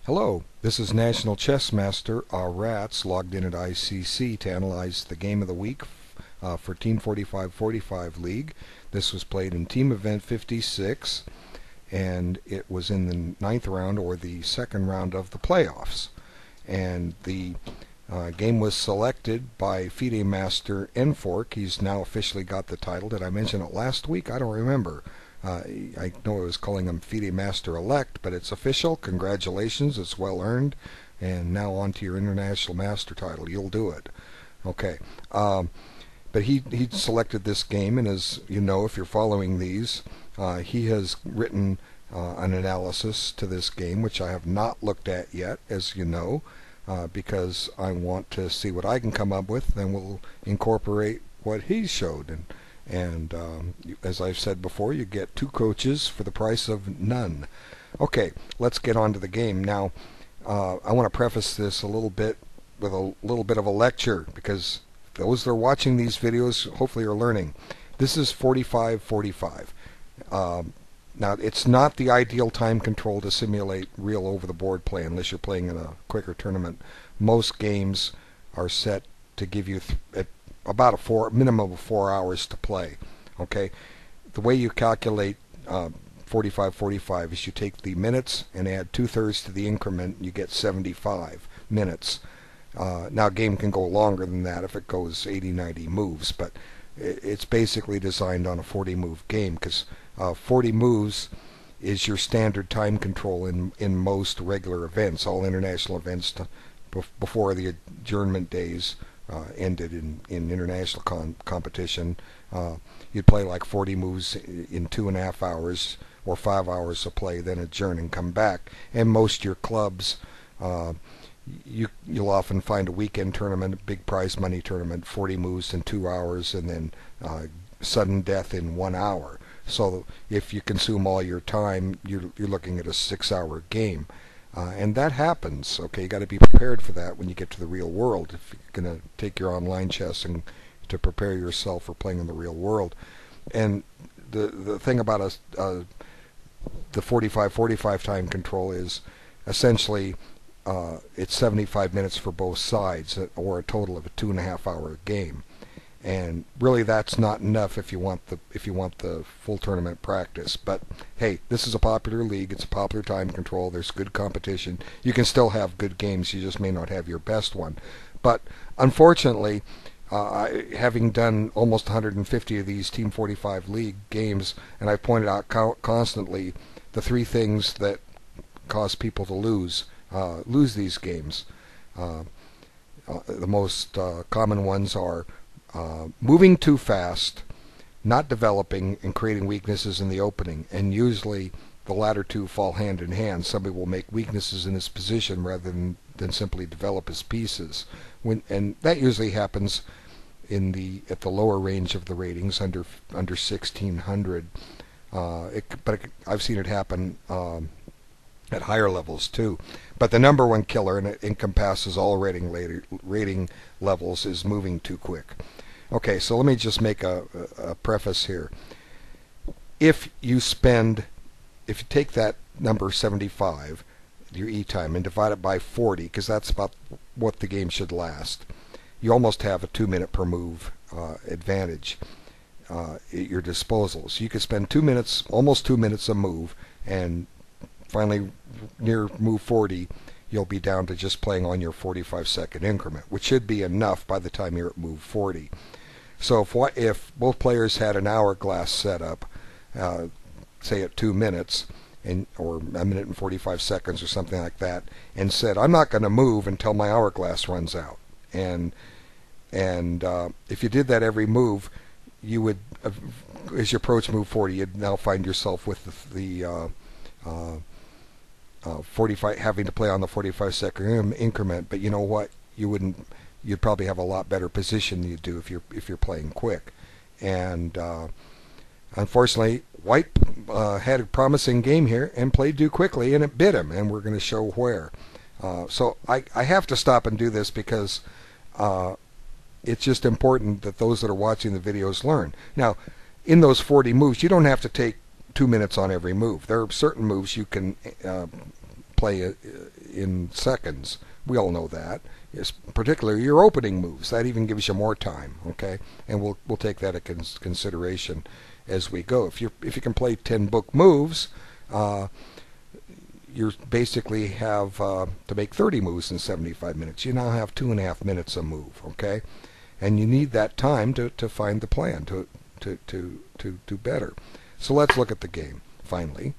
Hello, this is National Chess Master Rats logged in at ICC to analyze the game of the week for Team 4545 League. This was played in Team Event 56 and it was in the 9th round or the 2nd round of the playoffs. And the game was selected by FIDE Master N4. He's now officially got the title. Did I mention it last week? I don't remember. I know I was calling him FIDE Master Elect, but it's official. Congratulations, it's well earned. And now on to your International Master title. You'll do it. Okay. But he selected this game, and as you know, if you're following these, he has written an analysis to this game, which I have not looked at yet, as you know, because I want to see what I can come up with. Then we'll incorporate what he showed. And as I've said before, you get 2 coaches for the price of none. Okay, let's get on to the game. Now, I want to preface this a little bit with a little bit of a lecture, because those that are watching these videos hopefully are learning. This is 45-45. Now, it's not the ideal time control to simulate real over-the-board play unless you're playing in a quicker tournament. Most games are set to give you about a minimum of 4 hours to play. Okay, the way you calculate 45-45 is you take the minutes and add 2/3 to the increment, and you get 75 minutes. Now a game can go longer than that if it goes 80-90 moves, but it's basically designed on a 40 move game, because 40 moves is your standard time control in most regular events. All international events before the adjournment days ended in international competition, you'd play like 40 moves in 2.5 hours or 5 hours of play, then adjourn and come back. And most of your clubs, you'll often find a weekend tournament, a big prize money tournament, 40 moves in 2 hours, and then sudden death in 1 hour. So if you consume all your time, you're looking at a 6-hour game. And that happens. Okay, you got to be prepared for that when you get to the real world, if you're going to take your online chess and to prepare yourself for playing in the real world. And the thing about the 45-45 time control is essentially it's 75 minutes for both sides, or a total of a 2.5 hour game. And really, that's not enough if you want the full tournament practice. But hey, this is a popular league. It's a popular time control. There's good competition. You can still have good games. You just may not have your best one. But unfortunately, having done almost 150 of these Team 45 League games, and I've pointed out constantly the 3 things that cause people to lose these games. The most common ones are moving too fast, not developing, and creating weaknesses in the opening. And usually the latter 2 fall hand in hand. Somebody will make weaknesses in his position rather than simply develop his pieces. And that usually happens at the lower range of the ratings, under 1600. But I've seen it happen at higher levels too. But the number 1 killer, and it encompasses all rating levels, is moving too quick. Okay, so let me just make a preface here. If you take that number 75, your E time, and divide it by 40, because that's about what the game should last, you almost have a 2-minute per move advantage at your disposal. So you could spend 2 minutes, almost 2 minutes a move, and finally near move 40, you'll be down to just playing on your 45-second increment, which should be enough by the time you're at move 40. So if both players had an hourglass set up, say at 2 minutes, or 1 minute and 45 seconds or something like that, and said, I'm not going to move until my hourglass runs out. And if you did that every move, you would, as you approach move 40, you'd now find yourself with the 45, having to play on the 45-second increment. But you know what? You'd probably have a lot better position than you do if you're playing quick. And unfortunately, White had a promising game here and played too quickly, and it bit him. And we're going to show where. So I have to stop and do this, because it's just important that those that are watching the videos learn. Now, in those 40 moves, you don't have to take 2 minutes on every move. There are certain moves you can play in seconds. We all know that. It's particularly your opening moves. That even gives you more time. Okay, and we'll take that into consideration as we go. If you can play 10 book moves, you basically have to make 30 moves in 75 minutes. You now have 2.5 minutes a move. Okay, and you need that time to find the plan to do better. So let's look at the game finally.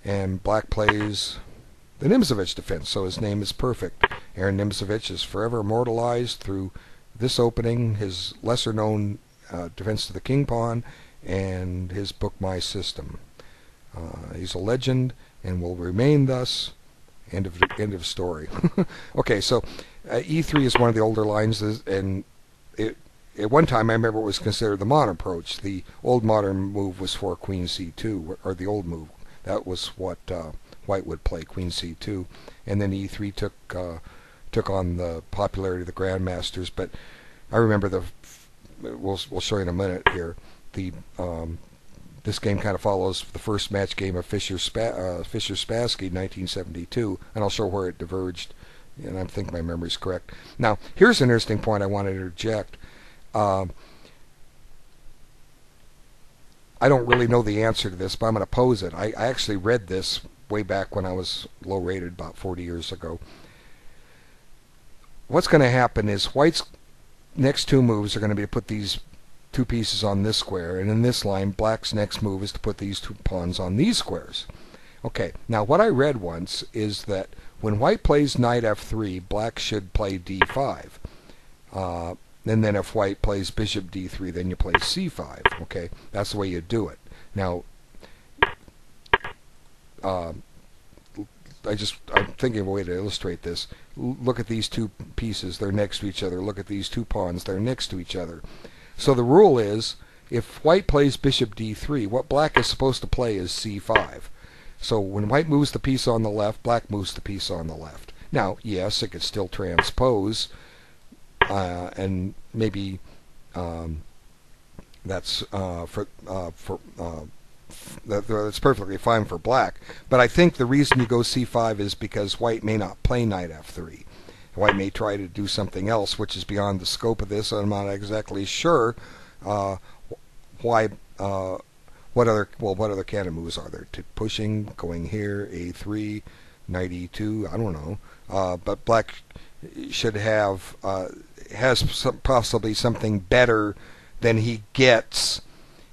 And black plays the Nimzo defense, so his name is perfect. Aaron Nimzo is forever immortalized through this opening, his lesser-known defense to the king pawn, and his book my system. He's a legend and will remain thus. End of story. Okay, so E3 is one of the older lines, and at one time I remember it was considered the modern approach. The old modern move was for Queen C2, or the old move. That was what White would play, Queen C2, and then E3 took on the popularity of the grandmasters. But I remember we'll show you in a minute here. This game kind of follows the first match game of Fischer Spassky in 1972, and I'll show where it diverged. And I think my memory's correct. Now, here's an interesting point I want to interject. I don't really know the answer to this, but I'm going to pose it. I actually read this way back when I was low rated, about 40 years ago. What's going to happen is White's next two moves are going to be to put these two pieces on this square, and in this line, Black's next move is to put these two pawns on these squares. Okay, now what I read once is that when White plays knight f3, Black should play d5. And then if White plays bishop d3, then you play c5. Okay, that's the way you do it. Now, I'm thinking of a way to illustrate this. Look at these two pieces; they're next to each other. Look at these two pawns; they're next to each other. So the rule is, if White plays bishop d3, what Black is supposed to play is c5. So when White moves the piece on the left, Black moves the piece on the left. Now, yes, it could still transpose. And maybe that's that's perfectly fine for Black. But I think the reason you go c5 is because White may not play knight f3. White may try to do something else, which is beyond the scope of this. I'm not exactly sure why. What other cannon moves are there? Pushing, going here, a3, knight e2. I don't know. But Black should have has possibly something better than he gets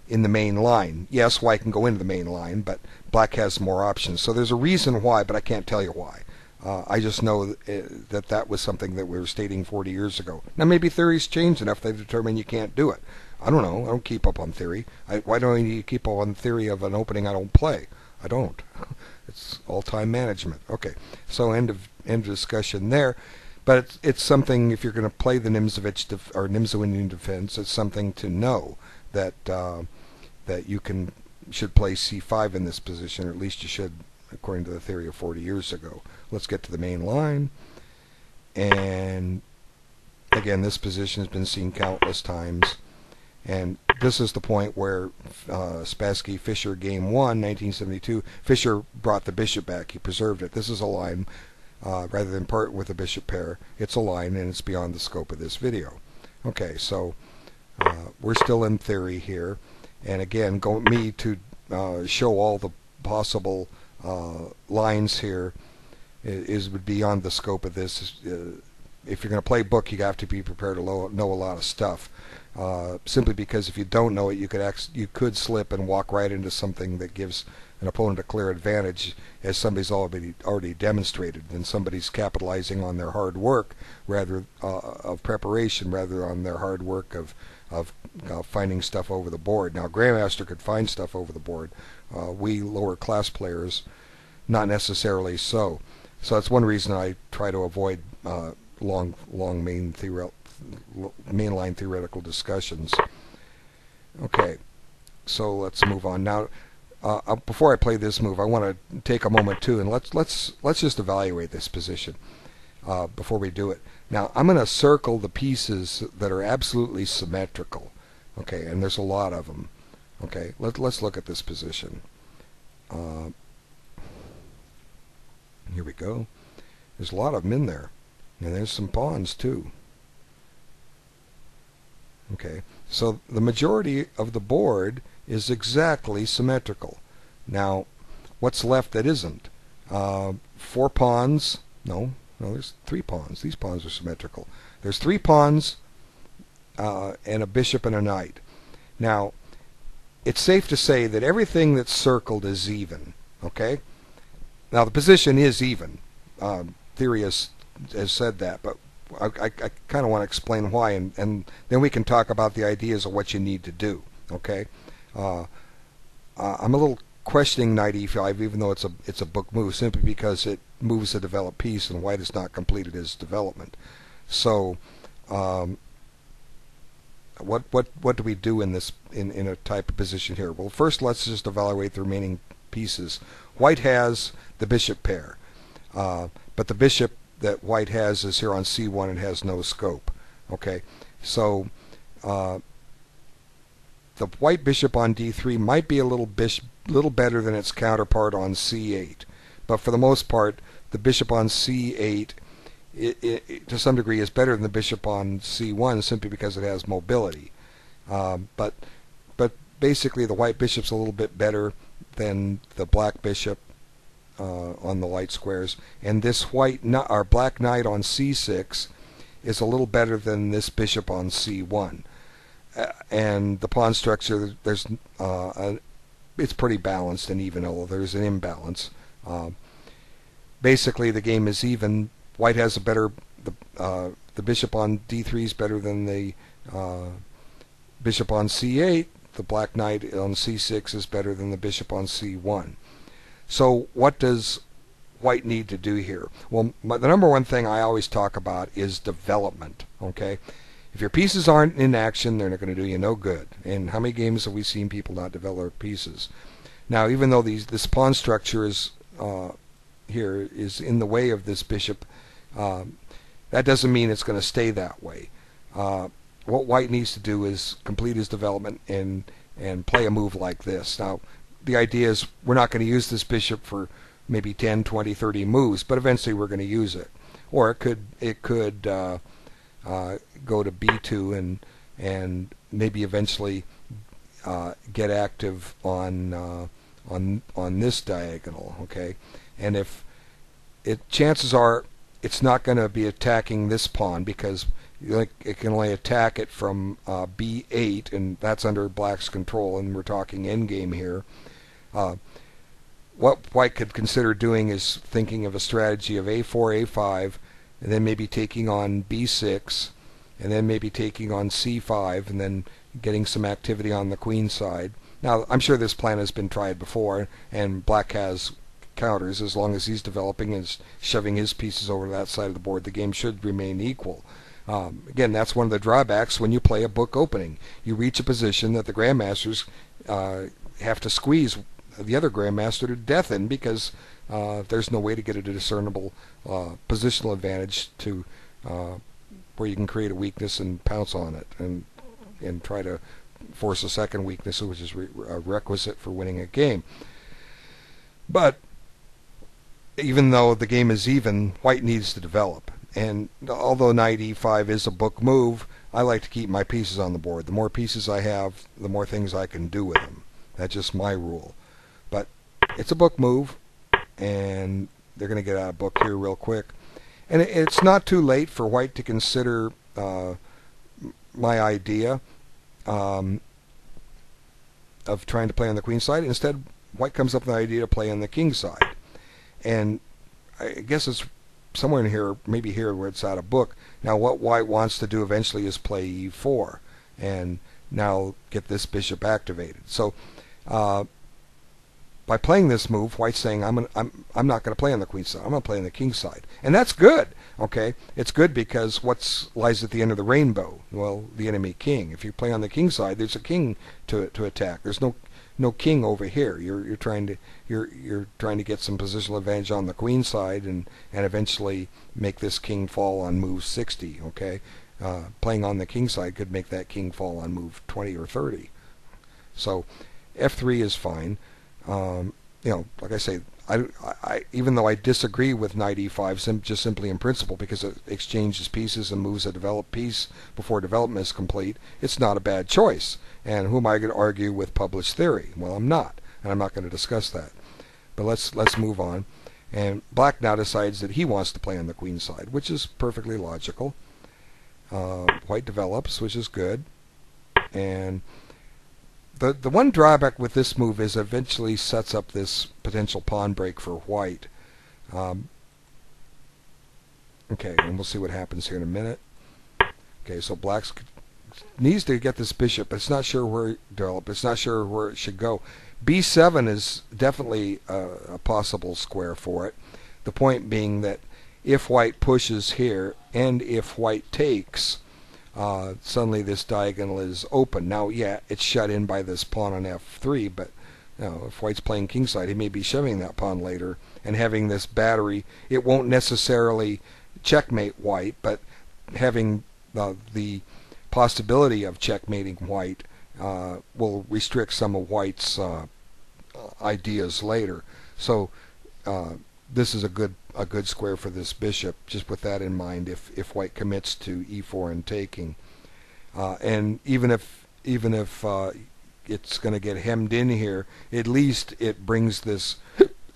in the main line. Yes, White can go into the main line, but Black has more options. So there's a reason why, but I can't tell you why. I just know that was something that we were stating 40 years ago. Now maybe theories change enough they determine you can't do it. I don't know. I don't keep up on theory. Why don't you keep up on theory of an opening I don't play? I don't. It's all time management. Okay, so end of discussion there. But it's something, if you're going to play the Nimzo-Indian defense, it's something to know that that you should play c5 in this position, or at least you should, according to the theory of 40 years ago. Let's get to the main line. And again, this position has been seen countless times. And this is the point where Spassky Fischer game 1, 1972, Fischer brought the bishop back. He preserved it. This is a line. Rather than part with a bishop pair, it's a line, and it's beyond the scope of this video. Okay, so we're still in theory here, and again, me to show all the possible lines here would be beyond the scope of this. If you're going to play book, you have to be prepared to know a lot of stuff. Simply because if you don't know it, you could slip and walk right into something that gives an opponent a clear advantage, as somebody's already demonstrated, and somebody's capitalizing on their hard work of preparation rather on their hard work of finding stuff over the board. Now, Grandmaster could find stuff over the board. We lower class players, not necessarily so. So that's one reason I try to avoid long mainline theoretical discussions. Okay, so let's move on now. Before I play this move, I want to take a moment too, and let's just evaluate this position before we do it. Now, I'm going to circle the pieces that are absolutely symmetrical. Okay, and there's a lot of them. Okay, let's look at this position. go. There's a lot of them in there. And there's some pawns too. Okay, so the majority of the board is exactly symmetrical. Now, what's left that isn't? 4 pawns. No, there's 3 pawns. These pawns are symmetrical. There's 3 pawns and a bishop and a knight. Now, it's safe to say that everything that's circled is even. Okay? Now, the position is even. Theory has said that, but I kind of want to explain why, and then we can talk about the ideas of what you need to do. Okay? I'm a little questioning knight e5, even though it's a book move, simply because it moves a developed piece, and white has not completed his development. So, what do we do in this in a type of position here? Well, first let's just evaluate the remaining pieces. White has the bishop pair, but the bishop that white has is here on c1 and has no scope. Okay, so the white bishop on d3 might be a little better than its counterpart on c8, but for the most part, the bishop on c8 to some degree is better than the bishop on c1 simply because it has mobility. But basically, the white bishop's a little bit better than the black bishop on the light squares, and this black knight on c6 is a little better than this bishop on c1. And the pawn structure, it's pretty balanced and even, although there's an imbalance. Basically, the game is even. White has the bishop on d3 is better than the bishop on c8. The black knight on c6 is better than the bishop on c1. So what does white need to do here? Well, the number one thing I always talk about is development. Okay, if your pieces aren't in action, they're not going to do you no good. And how many games have we seen people not develop pieces? Now, even though this pawn structure is here is in the way of this bishop, that doesn't mean it's going to stay that way. What white needs to do is complete his development and play a move like this. Now, the idea is we're not going to use this bishop for maybe 10, 20, 30 moves, but eventually we're going to use it. Or it could go to b2 and maybe eventually get active on this diagonal. Okay, and chances are it's not going to be attacking this pawn because it can only attack it from b8, and that's under black's control, and we're talking endgame here. What white could consider doing is thinking of a strategy of a4, a5, and then maybe taking on b6, and then maybe taking on c5, and then getting some activity on the queen side. Now, I'm sure this plan has been tried before, and black has counters. As long as he's developing and shoving his pieces over to that side of the board, the game should remain equal. Again, that's one of the drawbacks when you play a book opening. You reach a position that the grandmasters have to squeeze the other grandmaster to death in because there's no way to get a discernible positional advantage to where you can create a weakness and pounce on it and try to force a second weakness, which is a requisite for winning a game. But even though the game is even, white needs to develop. And although knight e5 is a book move, I like to keep my pieces on the board. The more pieces I have, the more things I can do with them. That's just my rule. But it's a book move, and they're going to get out of book here real quick. And it's not too late for white to consider my idea of trying to play on the queen side. Instead, white comes up with the idea to play on the king side. And I guess it's somewhere in here, maybe here where it's out of book. Now what white wants to do eventually is play e4 and now get this bishop activated. So by playing this move, white's saying I'm not going to play on the queen side. I'm going to play on the king side, and that's good. Okay, it's good because what lies at the end of the rainbow? Well, the enemy king. If you play on the king side, there's a king to attack. There's no king over here. You're trying to get some positional advantage on the queen side and eventually make this king fall on move 60. Okay, playing on the king side could make that king fall on move 20 or 30. So f3 is fine. You know, like I say, even though I disagree with knight e5 just simply in principle because it exchanges pieces and moves a developed piece before development is complete, it's not a bad choice. And who am I going to argue with published theory? Well, I'm not, and I'm not going to discuss that. But let's move on. And black now decides that he wants to play on the queen side, which is perfectly logical. White develops, which is good. And the one drawback with this move is eventually sets up this potential pawn break for white. Okay, and we'll see what happens here in a minute. Okay, so black needs to get this bishop, but it's not sure where it develop. It's not sure where it should go. B7 is definitely a possible square for it. The point being that if white pushes here and if white takes, suddenly this diagonal is open. Now, yeah, it's shut in by this pawn on f3, but if white's playing kingside, he may be shoving that pawn later and having this battery. It won't necessarily checkmate white, but having the possibility of checkmating white will restrict some of white's ideas later. So this is a good square for this bishop, just with that in mind, if white commits to e4 and taking. And even if it's going to get hemmed in here, at least it brings this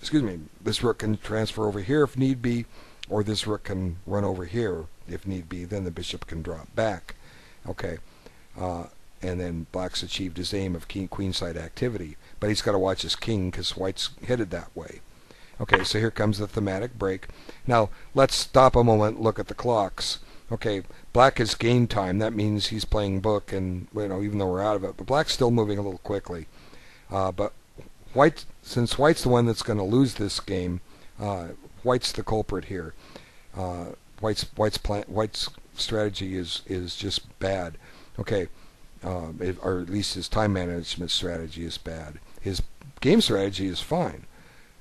excuse me, this rook can transfer over here if need be, or this rook can run over here if need be. Then the bishop can drop back. Okay, and then black's achieved his aim of queenside activity, but he's got to watch his king because white's headed that way. Okay, so here comes the thematic break. Now, let's stop a moment, look at the clocks. Okay, black has gained time. That means he's playing book, and even though we're out of it, but black's still moving a little quickly. But white, since white's the one that's going to lose this game, white's the culprit here. White's strategy is just bad. Okay, or at least his time management strategy is bad. His game strategy is fine.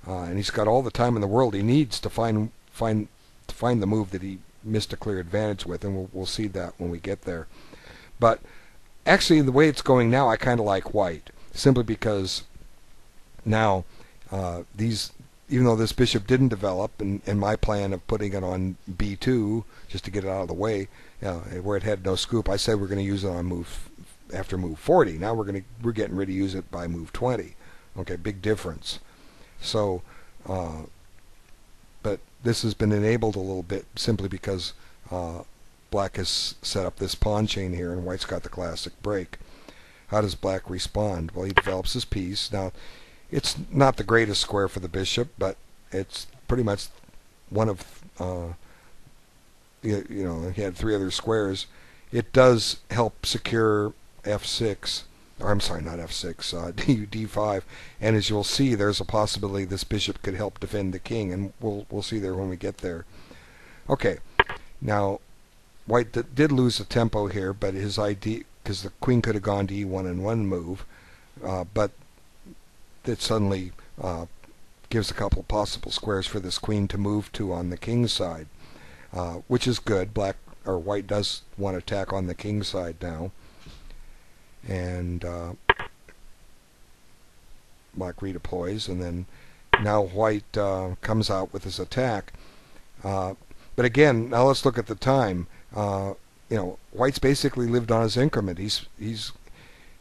And he's got all the time in the world he needs to find the move that he missed a clear advantage with, and we'll see that when we get there. But actually, the way it's going now, I kind of like white, simply because now even though this bishop didn't develop, and my plan of putting it on b2 just to get it out of the way, where it had no scoop, I said we're going to use it on after move 40. Now we're getting ready to use it by move 20. Okay, big difference. So, but this has been enabled a little bit simply because black has set up this pawn chain here, and white's got the classic break. How does black respond? Well, he develops his piece. Now, it's not the greatest square for the bishop, but it's pretty much one of, he had three other squares. It does help secure f6. Or I'm sorry, not f6, d5, and as you'll see, there's a possibility this bishop could help defend the king, and we'll see there when we get there. Okay, now white did lose a tempo here, but his idea, because the queen could have gone to e1 in one move, but that suddenly gives a couple possible squares for this queen to move to on the king's side, which is good. White does want to attack on the king's side now. And black redeploys, and then now white comes out with his attack. But again, now let's look at the time. White's basically lived on his increment.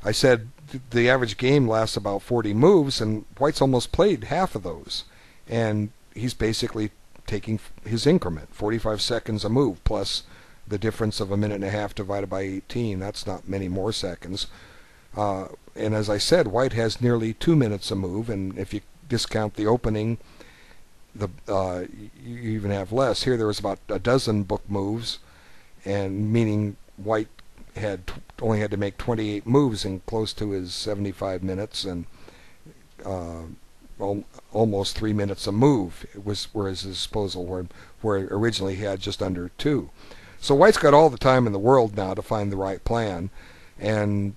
I said the average game lasts about 40 moves, and white's almost played half of those, and he's basically taking his increment, 45 seconds a move, plus the difference of a minute and a half divided by 18. That's not many more seconds. And as I said, white has nearly 2 minutes a move, and if you discount the opening, you even have less. Here there was about a dozen book moves, and meaning white only had to make 28 moves in close to his 75 minutes, and almost 3 minutes a move. Whereas his disposal where originally he had just under 2. So white's got all the time in the world now to find the right plan, and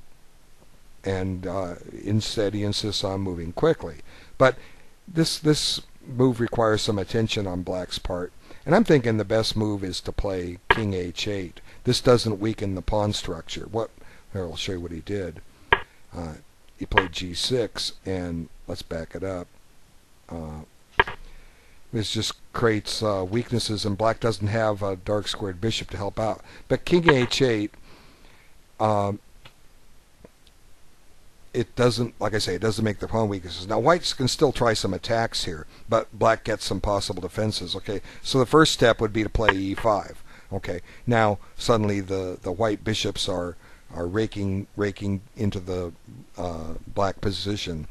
instead he insists on moving quickly. But this move requires some attention on black's part, and I'm thinking the best move is to play king h8. This doesn't weaken the pawn structure. Here, I'll show you what he did. He played g6, and let's back it up. This just creates weaknesses, and black doesn't have a dark squared bishop to help out. But king h8, it doesn't, like I say, it doesn't make the pawn weaknesses. Now white can still try some attacks here, but black gets some possible defenses. Okay, so the first step would be to play e5. Okay, now suddenly the white bishops are raking into the black position,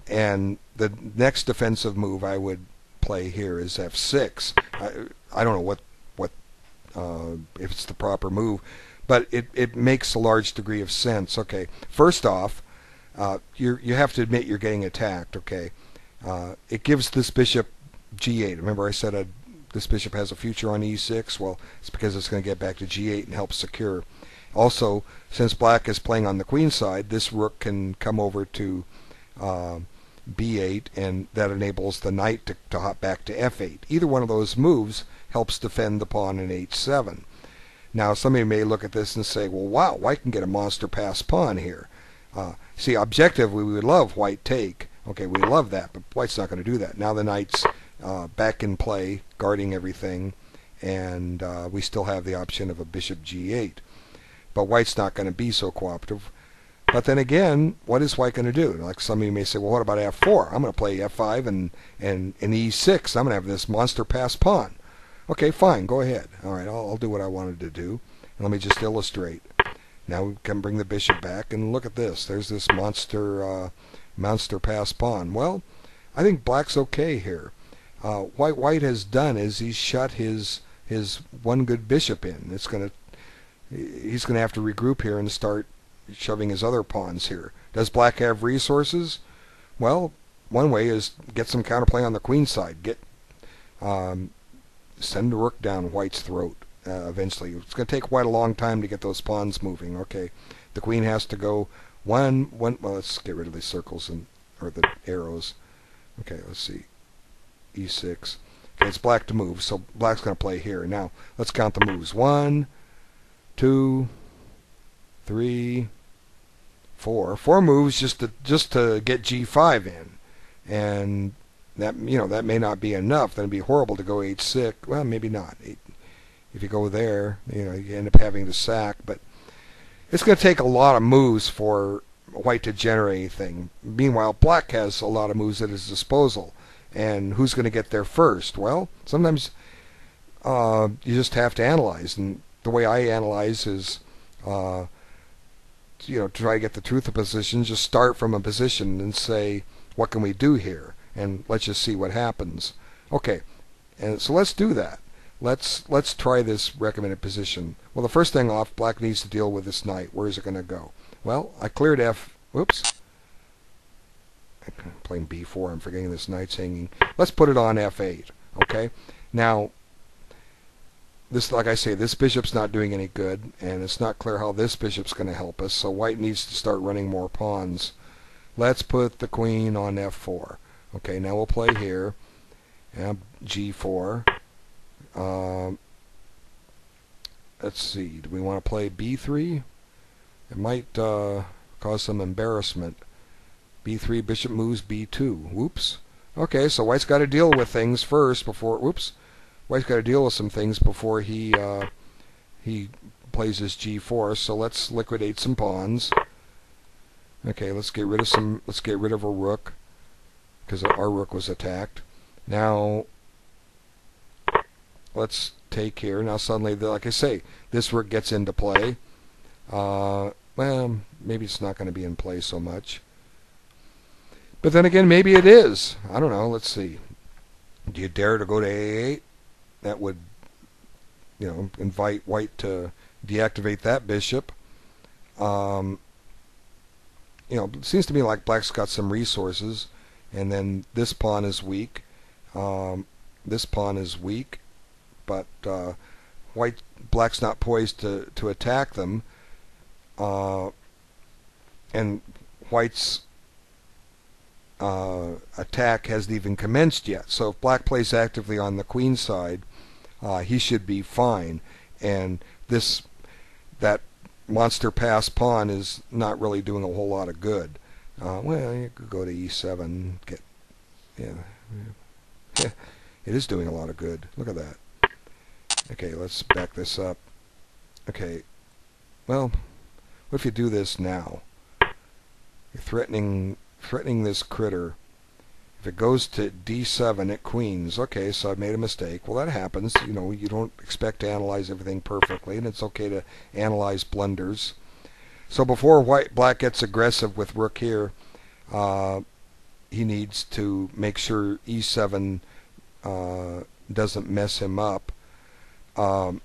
and the next defensive move I would play here is f6. I don't know what if it's the proper move, but it makes a large degree of sense. Okay, first off, you have to admit you're getting attacked. Okay, it gives this bishop g8. Remember I said this bishop has a future on e6. Well, it's because it's going to get back to g8 and help secure. Also, since black is playing on the queen side, this rook can come over to b8, and that enables the knight to hop back to f8. Either one of those moves helps defend the pawn in h7. Now, somebody may look at this and say, well, wow, white can get a monster pass pawn here. See, objectively, we would love white take. Okay, we love that, but white's not going to do that. Now the knight's back in play, guarding everything, and we still have the option of a bishop g8. But white's not going to be so cooperative. But then again, what is white going to do? Like some of you may say, well, what about f4? I'm going to play f5 and e6. I'm going to have this monster pass pawn. Okay, fine, go ahead. All right, I'll do what I wanted to do. And let me just illustrate. Now we can bring the bishop back, and look at this. There's this monster pass pawn. Well, I think black's okay here. What white has done is he's shut his one good bishop in. He's going to have to regroup here and start shoving his other pawns here. Does black have resources? Well, one way is get some counterplay on the queen side. Send the rook down white's throat eventually. It's going to take quite a long time to get those pawns moving. Okay, the queen has to go one. Well, let's get rid of the circles or the arrows. Okay, let's see. e6. Okay, it's black to move, so black's going to play here. Now let's count the moves. 1, 2, 3, 4. 4 moves just to get g5 in, and that that may not be enough. Then it'd be horrible to go h6. Well, maybe not. If you go there, you end up having to sack. But it's going to take a lot of moves for white to generate anything. Meanwhile, black has a lot of moves at his disposal. And who's going to get there first? Well, sometimes you just have to analyze. And the way I analyze is, to try to get the truth of positions, just start from a position and say, what can we do here? And let's just see what happens. Okay, and so let's do that. Let's try this recommended position. Well, the first thing off, black needs to deal with this knight. Where is it going to go? Well, I cleared whoops. I'm playing b4. I'm forgetting this knight's hanging. Let's put it on f8. Okay. Now, this, like I say, this bishop's not doing any good, and it's not clear how this bishop's going to help us. So white needs to start running more pawns. Let's put the queen on f4. Okay. Now we'll play here. g4. Let's see. Do we want to play b3? It might cause some embarrassment. b3, bishop moves b2. Whoops. Okay, so white's got to deal with things first before. Whoops. White's got to deal with some things before he plays his g4. So let's liquidate some pawns. Okay, let's get rid of a rook because our rook was attacked. Now let's take here. Now suddenly, like I say, this rook gets into play. Well, maybe it's not going to be in play so much. But then again, maybe it is. I don't know. Let's see. Do you dare to go to a8? That would, invite white to deactivate that bishop. It seems to me like black's got some resources, and then this pawn is weak. This pawn is weak, but black's not poised to attack them, and white's attack hasn't even commenced yet. So if black plays actively on the queen side, he should be fine. And that monster pass pawn is not really doing a whole lot of good. Well, you could go to e7, It is doing a lot of good. Look at that. Okay, let's back this up. Okay, well, what if you do this now? You're threatening this critter. If it goes to D7, it queens. Okay, so I've made a mistake. Well, that happens. You know, you don't expect to analyze everything perfectly, and it's okay to analyze blunders. So before black gets aggressive with rook here, he needs to make sure E7 doesn't mess him up. How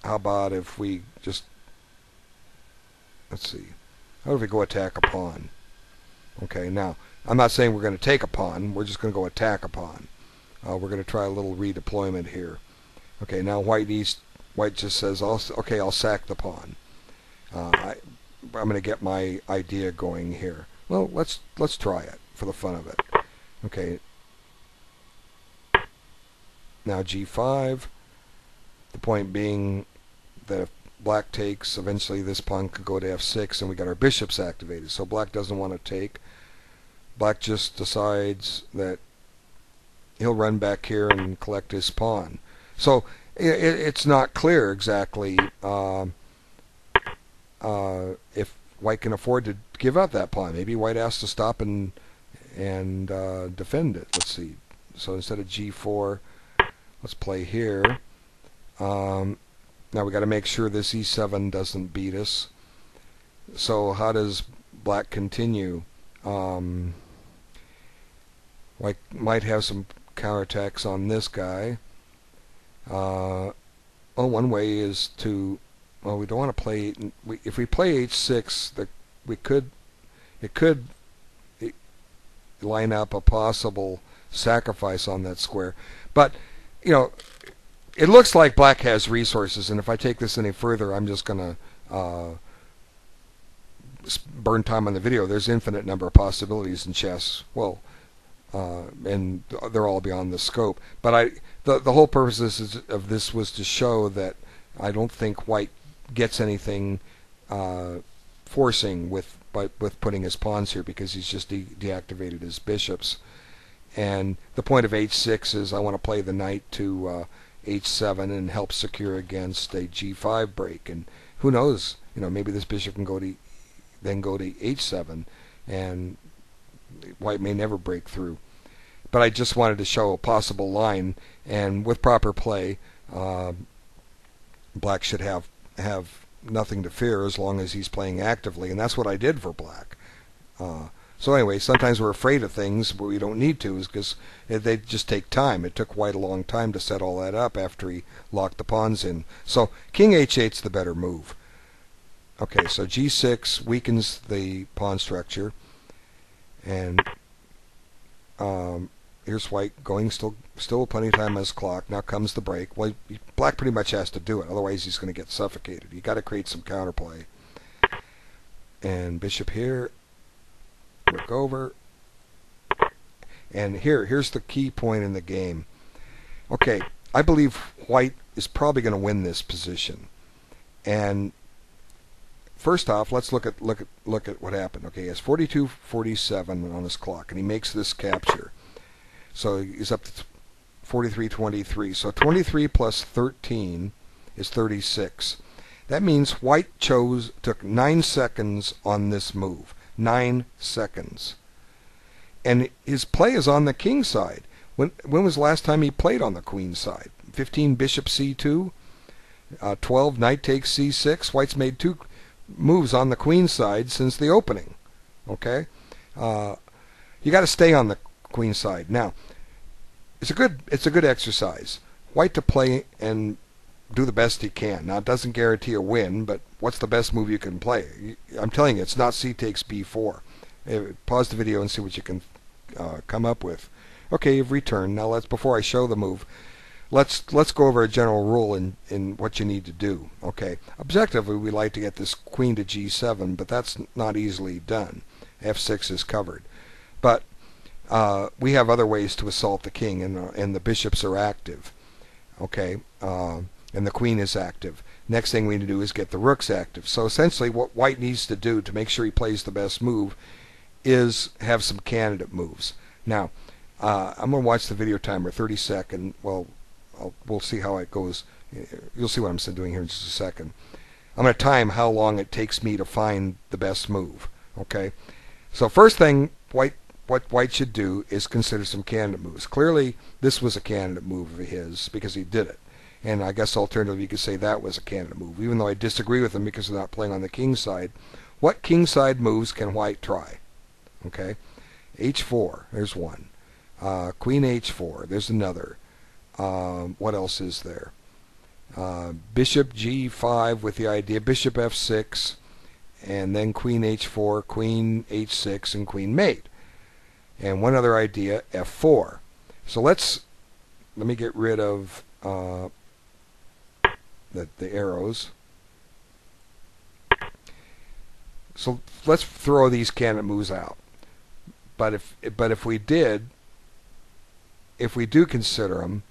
about if we just, let's see, how about if we go attack a pawn? Okay, now, I'm not saying we're going to take a pawn, we're just going to go attack a pawn. We're going to try a little redeployment here. Okay, now white just says, okay, I'll sack the pawn. I'm going to get my idea going here. Well, let's try it for the fun of it. Okay. Now G5. The point being that if black takes, eventually this pawn could go to F6, and we got our bishops activated. So black doesn't want to take. Black just decides that he'll run back here and collect his pawn. So it's not clear exactly if white can afford to give up that pawn. Maybe white has to stop and defend it. Let's see. So instead of G4, let's play here. Now we got to make sure this E7 doesn't beat us. So how does black continue? White might have some counterattacks on this guy. Well, one way is to, well, we don't want to play. If we play H6, it could line up a possible sacrifice on that square. But you know, it looks like black has resources, and if I take this any further, I'm just going to burn time on the video. There's infinite number of possibilities in chess. Well, and they're all beyond the scope. But the whole purpose of this was to show that I don't think white gets anything forcing with putting his pawns here, because he's just deactivated his bishops. And the point of H6 is I want to play the knight to H7 and help secure against a G5 break. And who knows? You know, maybe this bishop can go to H7, and white may never break through. But I just wanted to show a possible line, and with proper play, black should have nothing to fear as long as he's playing actively, and that's what I did for black. So anyway, sometimes we're afraid of things, but we don't need to, is because they just take time. It took white a long time to set all that up after he locked the pawns in. So King H8's the better move. Okay, so G6 weakens the pawn structure, and here's white going still plenty of time on his clock. Now comes the break. Well, black pretty much has to do it, otherwise he's going to get suffocated. You got to create some counterplay. And bishop here, rook over, and here's the key point in the game. Okay, I believe white is probably going to win this position. And first off, let's look at what happened. Okay, he has 42-47 on his clock, and he makes this capture. So he's up to 43-23. So 23 plus 13 is 36. That means white took 9 seconds on this move. 9 seconds. And his play is on the king side. When was the last time he played on the queen side? 15 bishop c2, 12 knight takes c6. White's made 2 moves on the queen side since the opening. Okay, you got to stay on the queen side. Now, it's a good exercise. White to play and do the best he can. Now, it doesn't guarantee a win, but what's the best move you can play? I'm telling you, it's not c takes b4. Pause the video and see what you can come up with. Okay, you've returned. Now before I show the move, let's go over a general rule in what you need to do. Okay, objectively we like to get this queen to g7, but that's not easily done. f6 is covered, but we have other ways to assault the king, and the bishops are active. Okay, and the queen is active. Next thing we need to do is get the rooks active. So essentially what white needs to do to make sure he plays the best move is have some candidate moves. Now, I'm going to watch the video timer, 30 second. Well, we'll see how it goes. You'll see what I'm doing here in just a second. I'm going to time how long it takes me to find the best move. Okay. So first thing, what White should do is consider some candidate moves. Clearly, this was a candidate move of his because he did it. And I guess alternatively, you could say that was a candidate move, even though I disagree with him because they're not playing on the king side. What king side moves can White try? Okay. H4, there's one. Queen H4, there's another. What else is there? Bishop G5 with the idea, Bishop F6, and then Queen H4, Queen H6, and Queen Mate. And one other idea, F4. So let me get rid of the arrows. So let's throw these candidate moves out. But if we do consider them,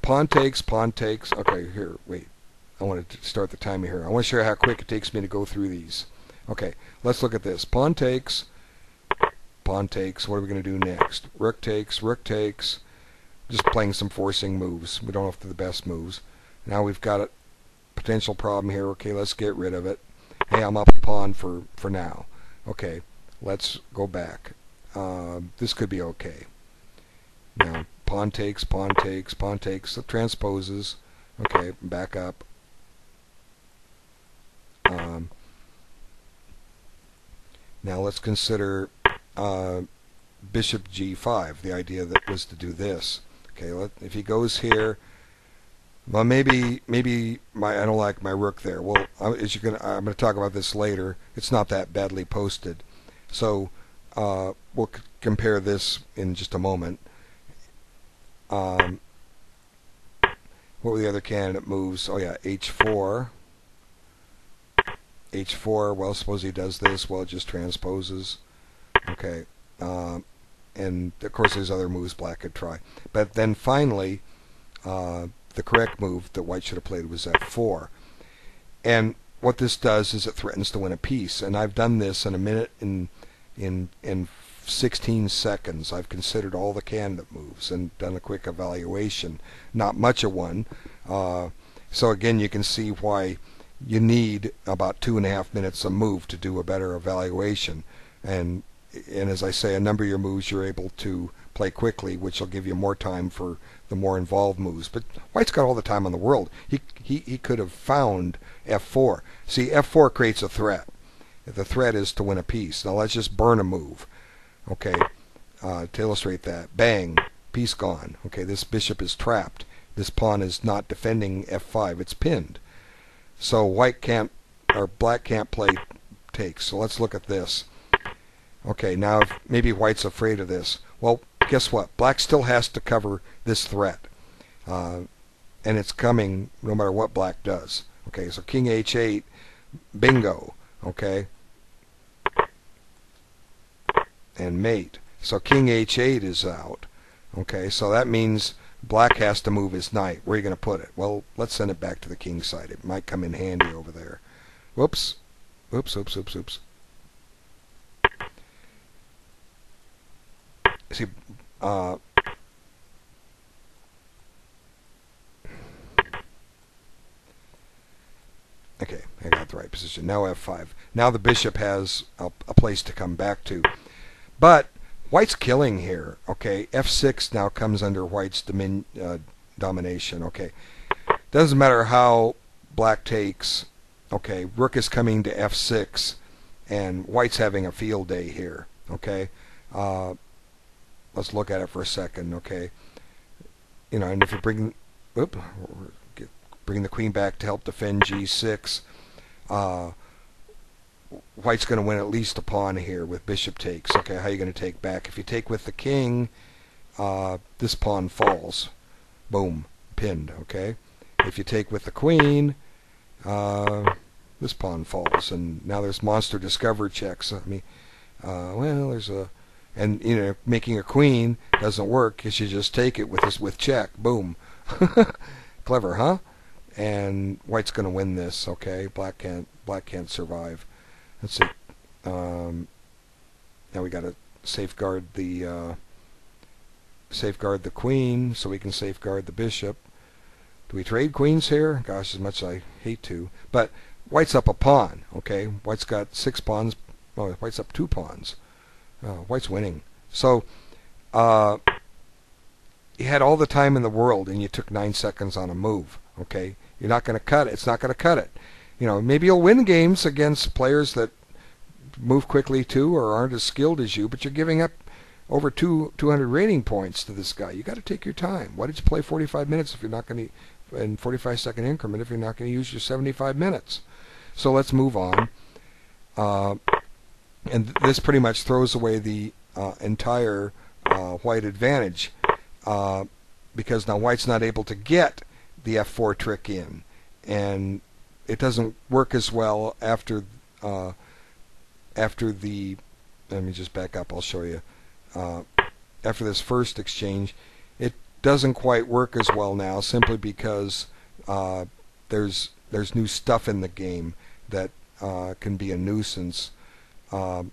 pawn takes. Okay, here, wait. I want to start the timer here. I want to show you how quick it takes me to go through these. Okay, let's look at this. Pawn takes. What are we going to do next? Rook takes. Just playing some forcing moves. We don't know if they're the best moves. Now we've got a potential problem here. Okay, let's get rid of it. Hey, I'm up a pawn for now. Okay, let's go back. This could be okay. Now, pawn takes, the transposes. Okay, back up. Now let's consider Bishop G5. The idea that was to do this. Okay, if he goes here, well, maybe I don't like my rook there. Well, I'm going to talk about this later. It's not that badly posted, so we'll compare this in just a moment. What were the other candidate moves? Oh yeah, H4. Well, suppose he does this. Well, it just transposes. Okay, and of course there's other moves Black could try. But then finally, the correct move that White should have played was F4. And what this does is it threatens to win a piece. And I've done this in a minute in 16 seconds. I've considered all the candidate moves and done a quick evaluation. Not much of one. So again, you can see why you need about 2.5 minutes a move to do a better evaluation. And as I say, a number of your moves you're able to play quickly, which will give you more time for the more involved moves. But White's got all the time in the world. He could have found F4. See, F4 creates a threat. The threat is to win a piece. Now let's just burn a move. Okay, to illustrate that. Bang, piece gone. Okay, this bishop is trapped. This pawn is not defending F5. It's pinned. So Black can't play takes. So let's look at this. Okay, now maybe White's afraid of this. Well, guess what? Black still has to cover this threat. And it's coming no matter what Black does. Okay, so King H8, bingo. Okay. And mate. So King H8 is out. Okay, so that means Black has to move his knight. Where are you going to put it? Well, let's send it back to the king side. It might come in handy over there. Whoops. Oops. See, okay, I got the right position. Now F5. Now the bishop has a place to come back to. But White's killing here. Okay, F6 now comes under White's domination. Okay, doesn't matter how Black takes. Okay, Rook is coming to F6, and White's having a field day here. Okay, let's look at it for a second. Okay, and if you bring the queen back to help defend G6, White's going to win at least a pawn here with bishop takes. Okay, how are you going to take back? If you take with the king, this pawn falls. Boom, pinned. Okay, if you take with the queen, this pawn falls, and now there's monster discover checks. I mean, well, there's a, and making a queen doesn't work because you just take it with check. Boom, clever, huh? And White's going to win this. Okay, Black can't survive. Let's see. Now we got to safeguard the safeguard the queen so we can safeguard the bishop. Do we trade queens here? Gosh, as much as I hate to. But white's up a pawn, okay? White's got 6 pawns. Oh, white's up 2 pawns. White's winning. So, you had all the time in the world and you took 9 seconds on a move, okay? You're not going to cut it. It's not going to cut it. You know, maybe you'll win games against players that move quickly too or aren't as skilled as you, but you're giving up over 200 rating points to this guy. You got to take your time. Why did you play 45 minutes if you're not going to, in 45-second increment, if you're not going to use your 75 minutes? So let's move on. And this pretty much throws away the entire white advantage because now white's not able to get the f4 trick in, and it doesn't work as well after the. Let me just back up. I'll show you. After this first exchange, it doesn't quite work as well now, simply because there's new stuff in the game that can be a nuisance. The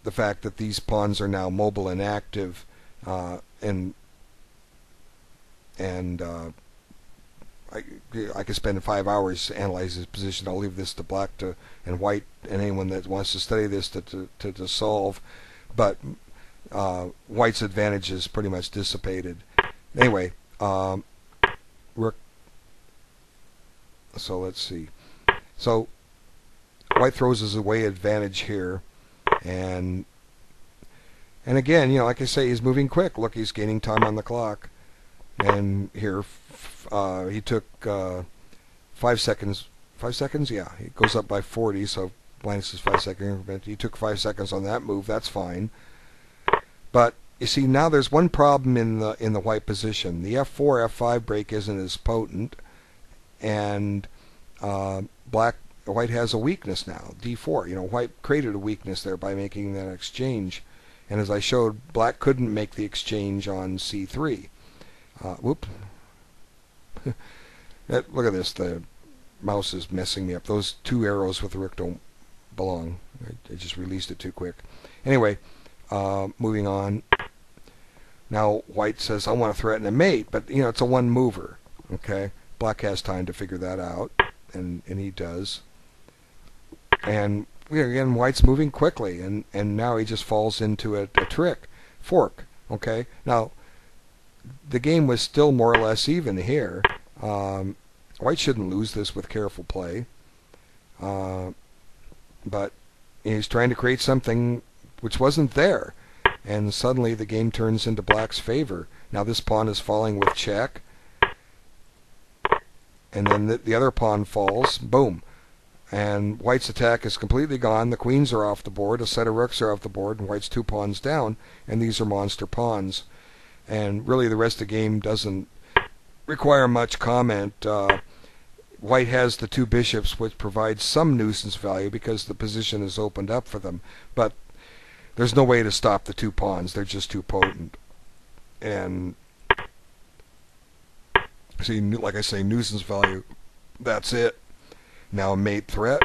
fact that these pawns are now mobile and active, and I could spend 5 hours analyzing this position. I'll leave this to black and white and anyone that wants to study this to solve. But white's advantage is pretty much dissipated. Anyway, rook. So let's see. So white throws his away advantage here, and again, you know, like I say, he's moving quick. Look, he's gaining time on the clock. And here, he took 5 seconds. 5 seconds? Yeah, he goes up by 40, so minus his 5-second increment. He took 5 seconds on that move. That's fine. But you see, now there's one problem in the white position. The f4, f5 break isn't as potent, and white has a weakness now. d4. You know, white created a weakness there by making that exchange, and as I showed, black couldn't make the exchange on c3. Whoop. Look at this. The mouse is messing me up. Those 2 arrows with the rook don't belong. I just released it too quick. Anyway, moving on. Now white says, I want to threaten a mate, but you know, it's a one mover. Okay, black has time to figure that out, and he does. And again, white's moving quickly, and now he just falls into a trick. Fork. Okay, now the game was still more or less even here. White shouldn't lose this with careful play, but he's trying to create something which wasn't there, and suddenly the game turns into black's favor. Now this pawn is falling with check, and then the other pawn falls. Boom. And white's attack is completely gone. The queens are off the board, a set of rooks are off the board, and white's 2 pawns down, and these are monster pawns. And really the rest of the game doesn't require much comment. White has the 2 bishops, which provides some nuisance value because the position is opened up for them. But there's no way to stop the 2 pawns. They're just too potent. And see, like I say, nuisance value. That's it. Now a mate threat.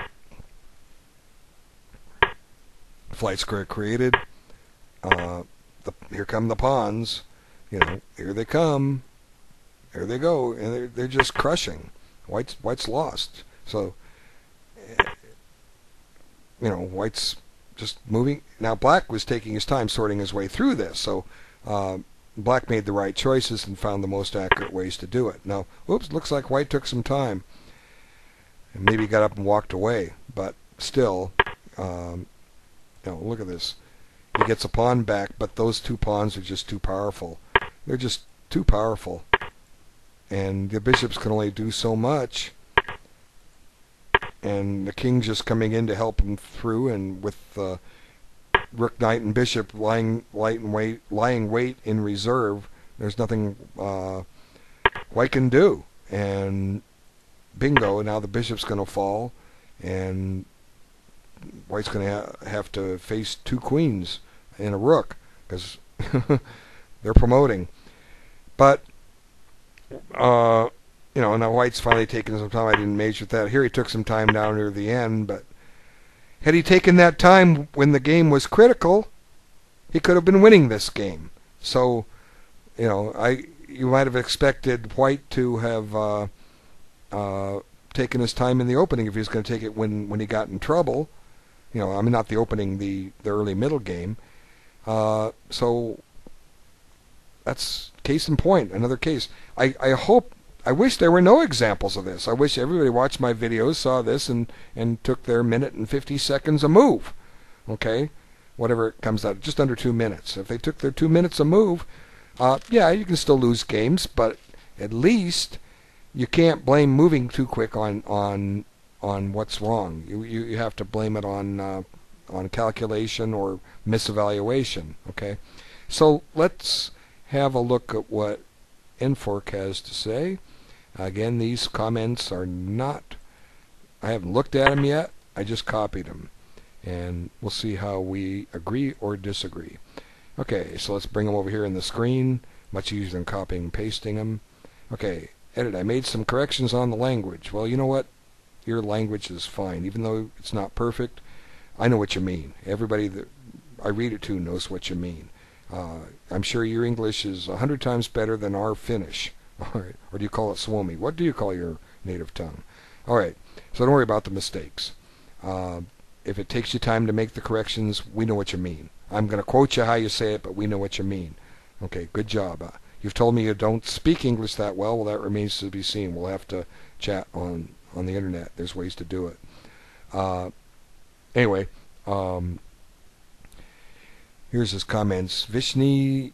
Flight square created. Here come the pawns. You know, here they come. There they go, and they're just crushing. White's lost. So, you know, white's just moving. Now black was taking his time sorting his way through this. So, black made the right choices and found the most accurate ways to do it. Now, oops, looks like white took some time. And maybe got up and walked away. But still, you know, look at this. He gets a pawn back, but those 2 pawns are just too powerful. They're just too powerful. And the bishops can only do so much. And the king just coming in to help him through, and with rook, knight, and bishop lying wait in reserve, there's nothing white can do. And bingo, now the bishop's going to fall, and white's going to have to face 2 queens and a rook, because they're promoting. But you know, now white's finally taken some time. I didn't measure that. Here he took some time down near the end, but had he taken that time when the game was critical, he could have been winning this game. So, you know, you might have expected White to have taken his time in the opening if he was going to take it when he got in trouble. You know, I mean, not the opening, the early middle game. So that's case in point, another case. I wish there were no examples of this. I wish everybody watched my videos, saw this, and took their minute and 50 seconds a move. Okay? Whatever it comes out, just under 2 minutes. If they took their 2 minutes a move, yeah, you can still lose games, but at least you can't blame moving too quick on what's wrong. You have to blame it on calculation or misevaluation. Okay? So let's have a look at what Nfork has to say. Again, these comments are not, I haven't looked at them yet, I just copied them. And we'll see how we agree or disagree. Okay, so let's bring them over here in the screen, much easier than copying and pasting them. Okay, edit, I made some corrections on the language. Well, you know what? Your language is fine. Even though it's not perfect, I know what you mean. Everybody that I read it to knows what you mean. I'm sure your English is 100 times better than our Finnish. All right. Or do you call it Suomi? What do you call your native tongue? All right. So don't worry about the mistakes. If it takes you time to make the corrections, we know what you mean. I'm going to quote you how you say it, but we know what you mean. Okay, good job. You've told me you don't speak English that well. Well, that remains to be seen. We'll have to chat on the internet. There's ways to do it. Anyway, here's his comments. Vigneshv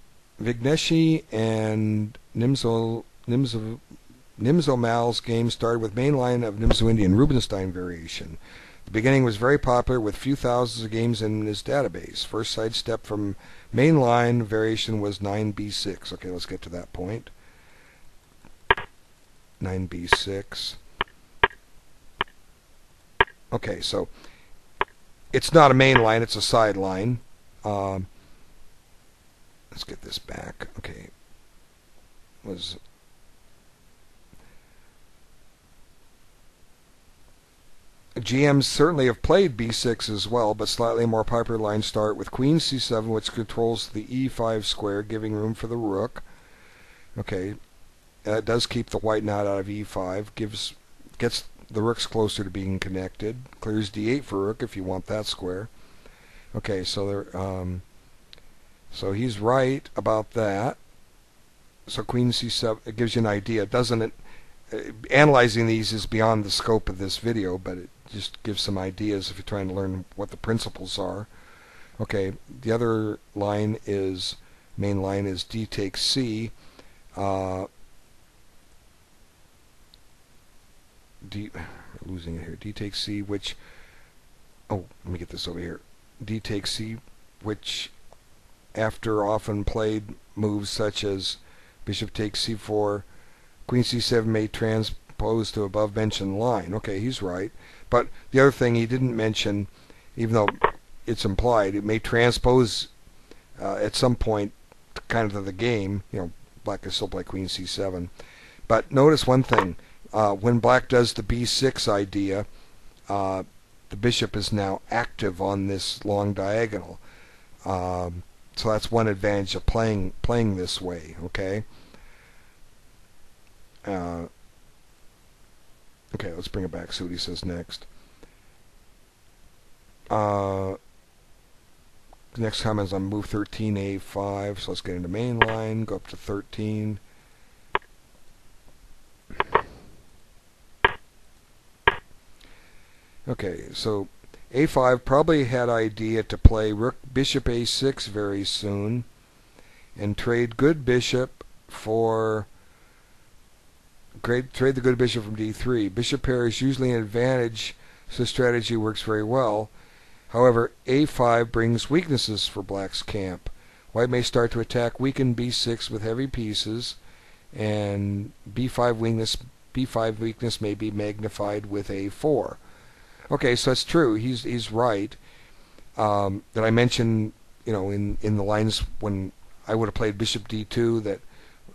and NimzoMal's game started with mainline of Nimzo-Indian Rubinstein variation. The beginning was very popular with few thousands of games in his database. First sidestep from mainline variation was 9B6. Okay, let's get to that point. 9B6. Okay, so it's not a main line, it's a side line. Let's get this back. Okay. GMs certainly have played B6 as well, but slightly more popular lines start with Queen C7, which controls the E5 square, giving room for the rook. Okay, that does keep the white knight out of E5, gets the rooks closer to being connected, clears D8 for rook if you want that square. Okay, so so he's right about that. So Queen C7, it gives you an idea, doesn't it? Analyzing these is beyond the scope of this video, but it just gives some ideas if you're trying to learn what the principles are. Okay, the other line is, main line is D takes C. Losing it here. D takes C, which, oh, let me get this over here. D takes C, which after often played moves such as bishop takes C4, Queen C7 may transpose to above mentioned line. Okay, he's right. But the other thing he didn't mention, even though it's implied, it may transpose at some point kind of to the game. You know, black can still play Queen C7. But notice one thing. When black does the B6 idea, the bishop is now active on this long diagonal. So that's one advantage of playing this way. Okay. Okay, let's bring it back, see what he says next. Next comment is on move 13, A5, so let's get into main line, go up to 13. Okay, so A5 probably had idea to play rook bishop A6 very soon and trade good bishop for trade the good bishop from D3. Bishop pair is usually an advantage, so the strategy works very well. However, A5 brings weaknesses for black's camp. White may start to attack weakened B6 with heavy pieces, and B5 weakness may be magnified with A4. Okay, so that's true. He's right. That I mentioned, you know, in the lines when I would have played bishop D2 that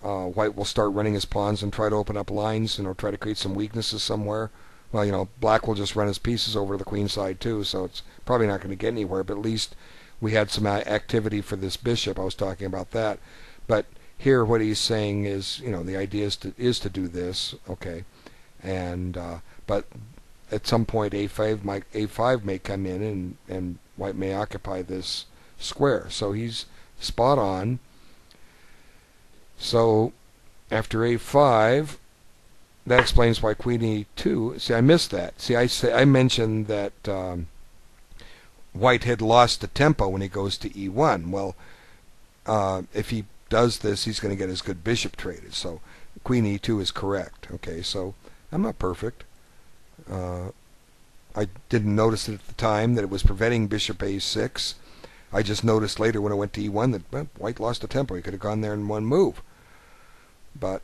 white will start running his pawns and try to open up lines, you know, try to create some weaknesses somewhere. Well, black will just run his pieces over to the queen side too, so it's probably not going to get anywhere, but at least we had some activity for this bishop. I was talking about that. But here what he's saying is, the idea is to do this, okay. And but at some point A5 may come in and white may occupy this square. So he's spot on. So after A5, that explains why Queen E2. See, I missed that. See, I mentioned that white had lost the tempo when he goes to E1. Well, if he does this, he's going to get his good bishop traded. So Queen E2 is correct. Okay, so I'm not perfect. I didn't notice it at the time that it was preventing bishop A6. I just noticed later when I went to E1 that white lost the tempo. He could have gone there in one move. But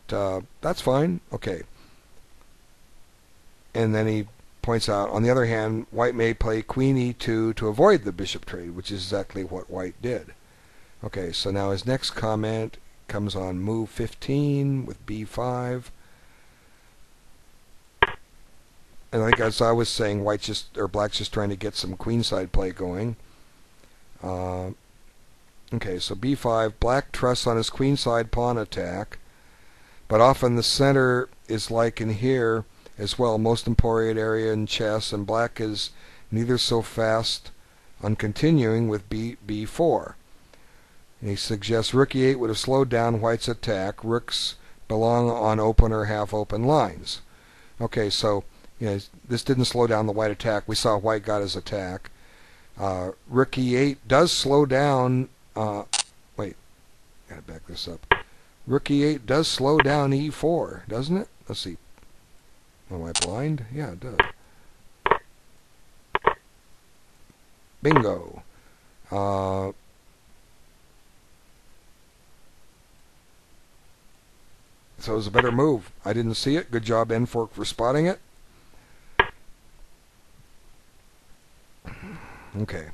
that's fine. Okay. And then he points out, on the other hand, white may play Queen E2 to avoid the bishop trade, which is exactly what white did. Okay, so now his next comment comes on move 15 with B5. And I think, as I was saying, black's just trying to get some queenside play going. Okay, so B5, black trusts on his queenside pawn attack, but often the center is like in here as well, most important area in chess, and black is neither so fast on continuing with B4. And he suggests rook E8 would have slowed down white's attack. Rooks belong on open or half-open lines. Okay, so this didn't slow down the white attack. We saw white got his attack. Rook E8 does slow down. Wait, gotta back this up. Rook E8 does slow down E4, doesn't it? Let's see. Am I blind? Yeah, it does. Bingo. So it was a better move. I didn't see it. Good job, N4, for spotting it. Okay.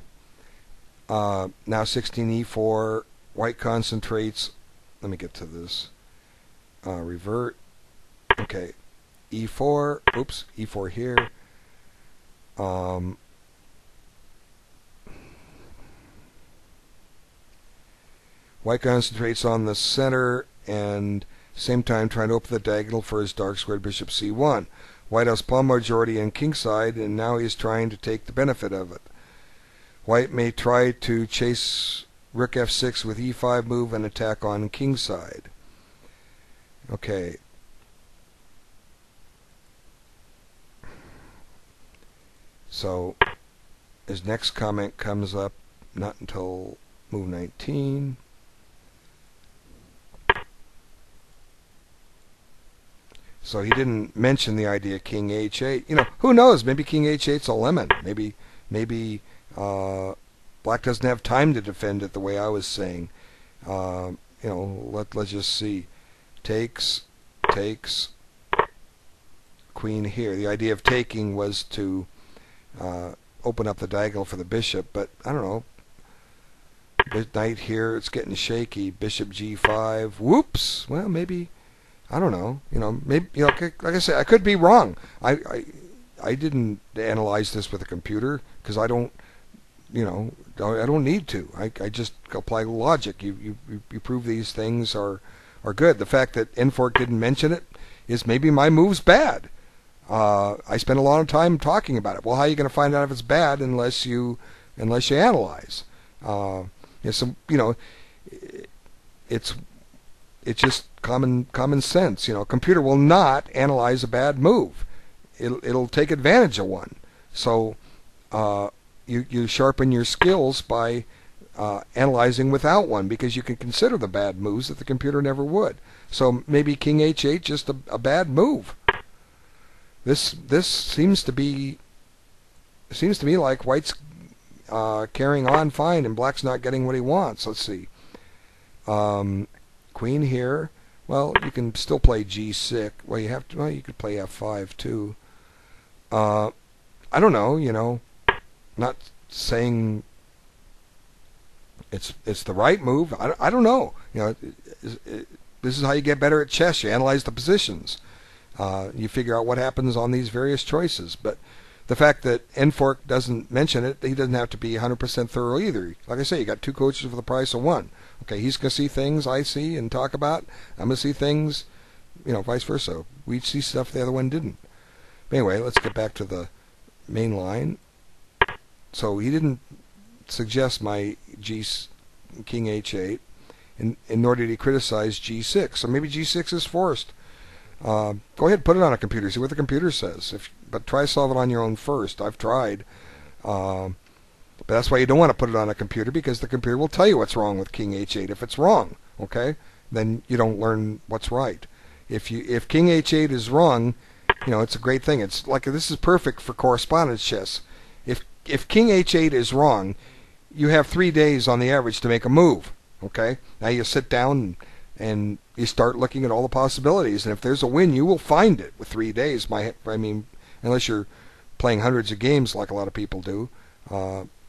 Now 16E4. White concentrates. Let me get to this. Revert. Okay. E4. Oops. E4 here. White concentrates on the center and same time trying to open the diagonal for his dark squared bishop C1. White has pawn majority in kingside, and now he's trying to take the benefit of it. White may try to chase rook F6 with E5 move and attack on kingside. Okay. So his next comment comes up not until move 19. So he didn't mention the idea of King H8. Who knows? Maybe King H8's a lemon. Maybe black doesn't have time to defend it the way I was saying. Let's just see. Takes, queen here. The idea of taking was to open up the diagonal for the bishop, but I don't know. Knight here, it's getting shaky. Bishop G5. Whoops. Well, maybe. I don't know. Maybe like I said, I could be wrong. I didn't analyze this with a computer because I don't need to. I just apply logic. You prove these things are good. The fact that N4 didn't mention it is maybe my move's bad. I spent a lot of time talking about it. Well, how are you going to find out if it's bad unless you analyze? It's just common sense. A computer will not analyze a bad move. It'll take advantage of one. So you sharpen your skills by analyzing without one, because you can consider the bad moves that the computer never would. So maybe King H8 just a bad move. This seems to me like white's carrying on fine and black's not getting what he wants. Let's see. Queen here. Well, you can still play G6. Well, you could play F5 too. I don't know. Not saying it's the right move. I don't know. This is how you get better at chess. You analyze the positions. You figure out what happens on these various choices. But the fact that Nfork doesn't mention it, he doesn't have to be 100% thorough either. Like I say, you got two coaches for the price of one. Okay, he's going to see things I see and talk about. I'm going to see things, vice versa. We see stuff the other one didn't. But anyway, let's get back to the main line. So he didn't suggest my King H8, and nor did he criticize G6. So maybe G6 is forced. Go ahead, put it on a computer, see what the computer says. But try to solve it on your own first. I've tried. But that's why you don't want to put it on a computer, because the computer will tell you what's wrong with King H8. If it's wrong, okay, then you don't learn what's right. If King H8 is wrong, it's a great thing. It's like, this is perfect for correspondence chess. If King H8 is wrong, you have 3 days on the average to make a move. Okay, now you sit down and you start looking at all the possibilities, and if there's a win, you will find it with 3 days. Unless you're playing hundreds of games like a lot of people do,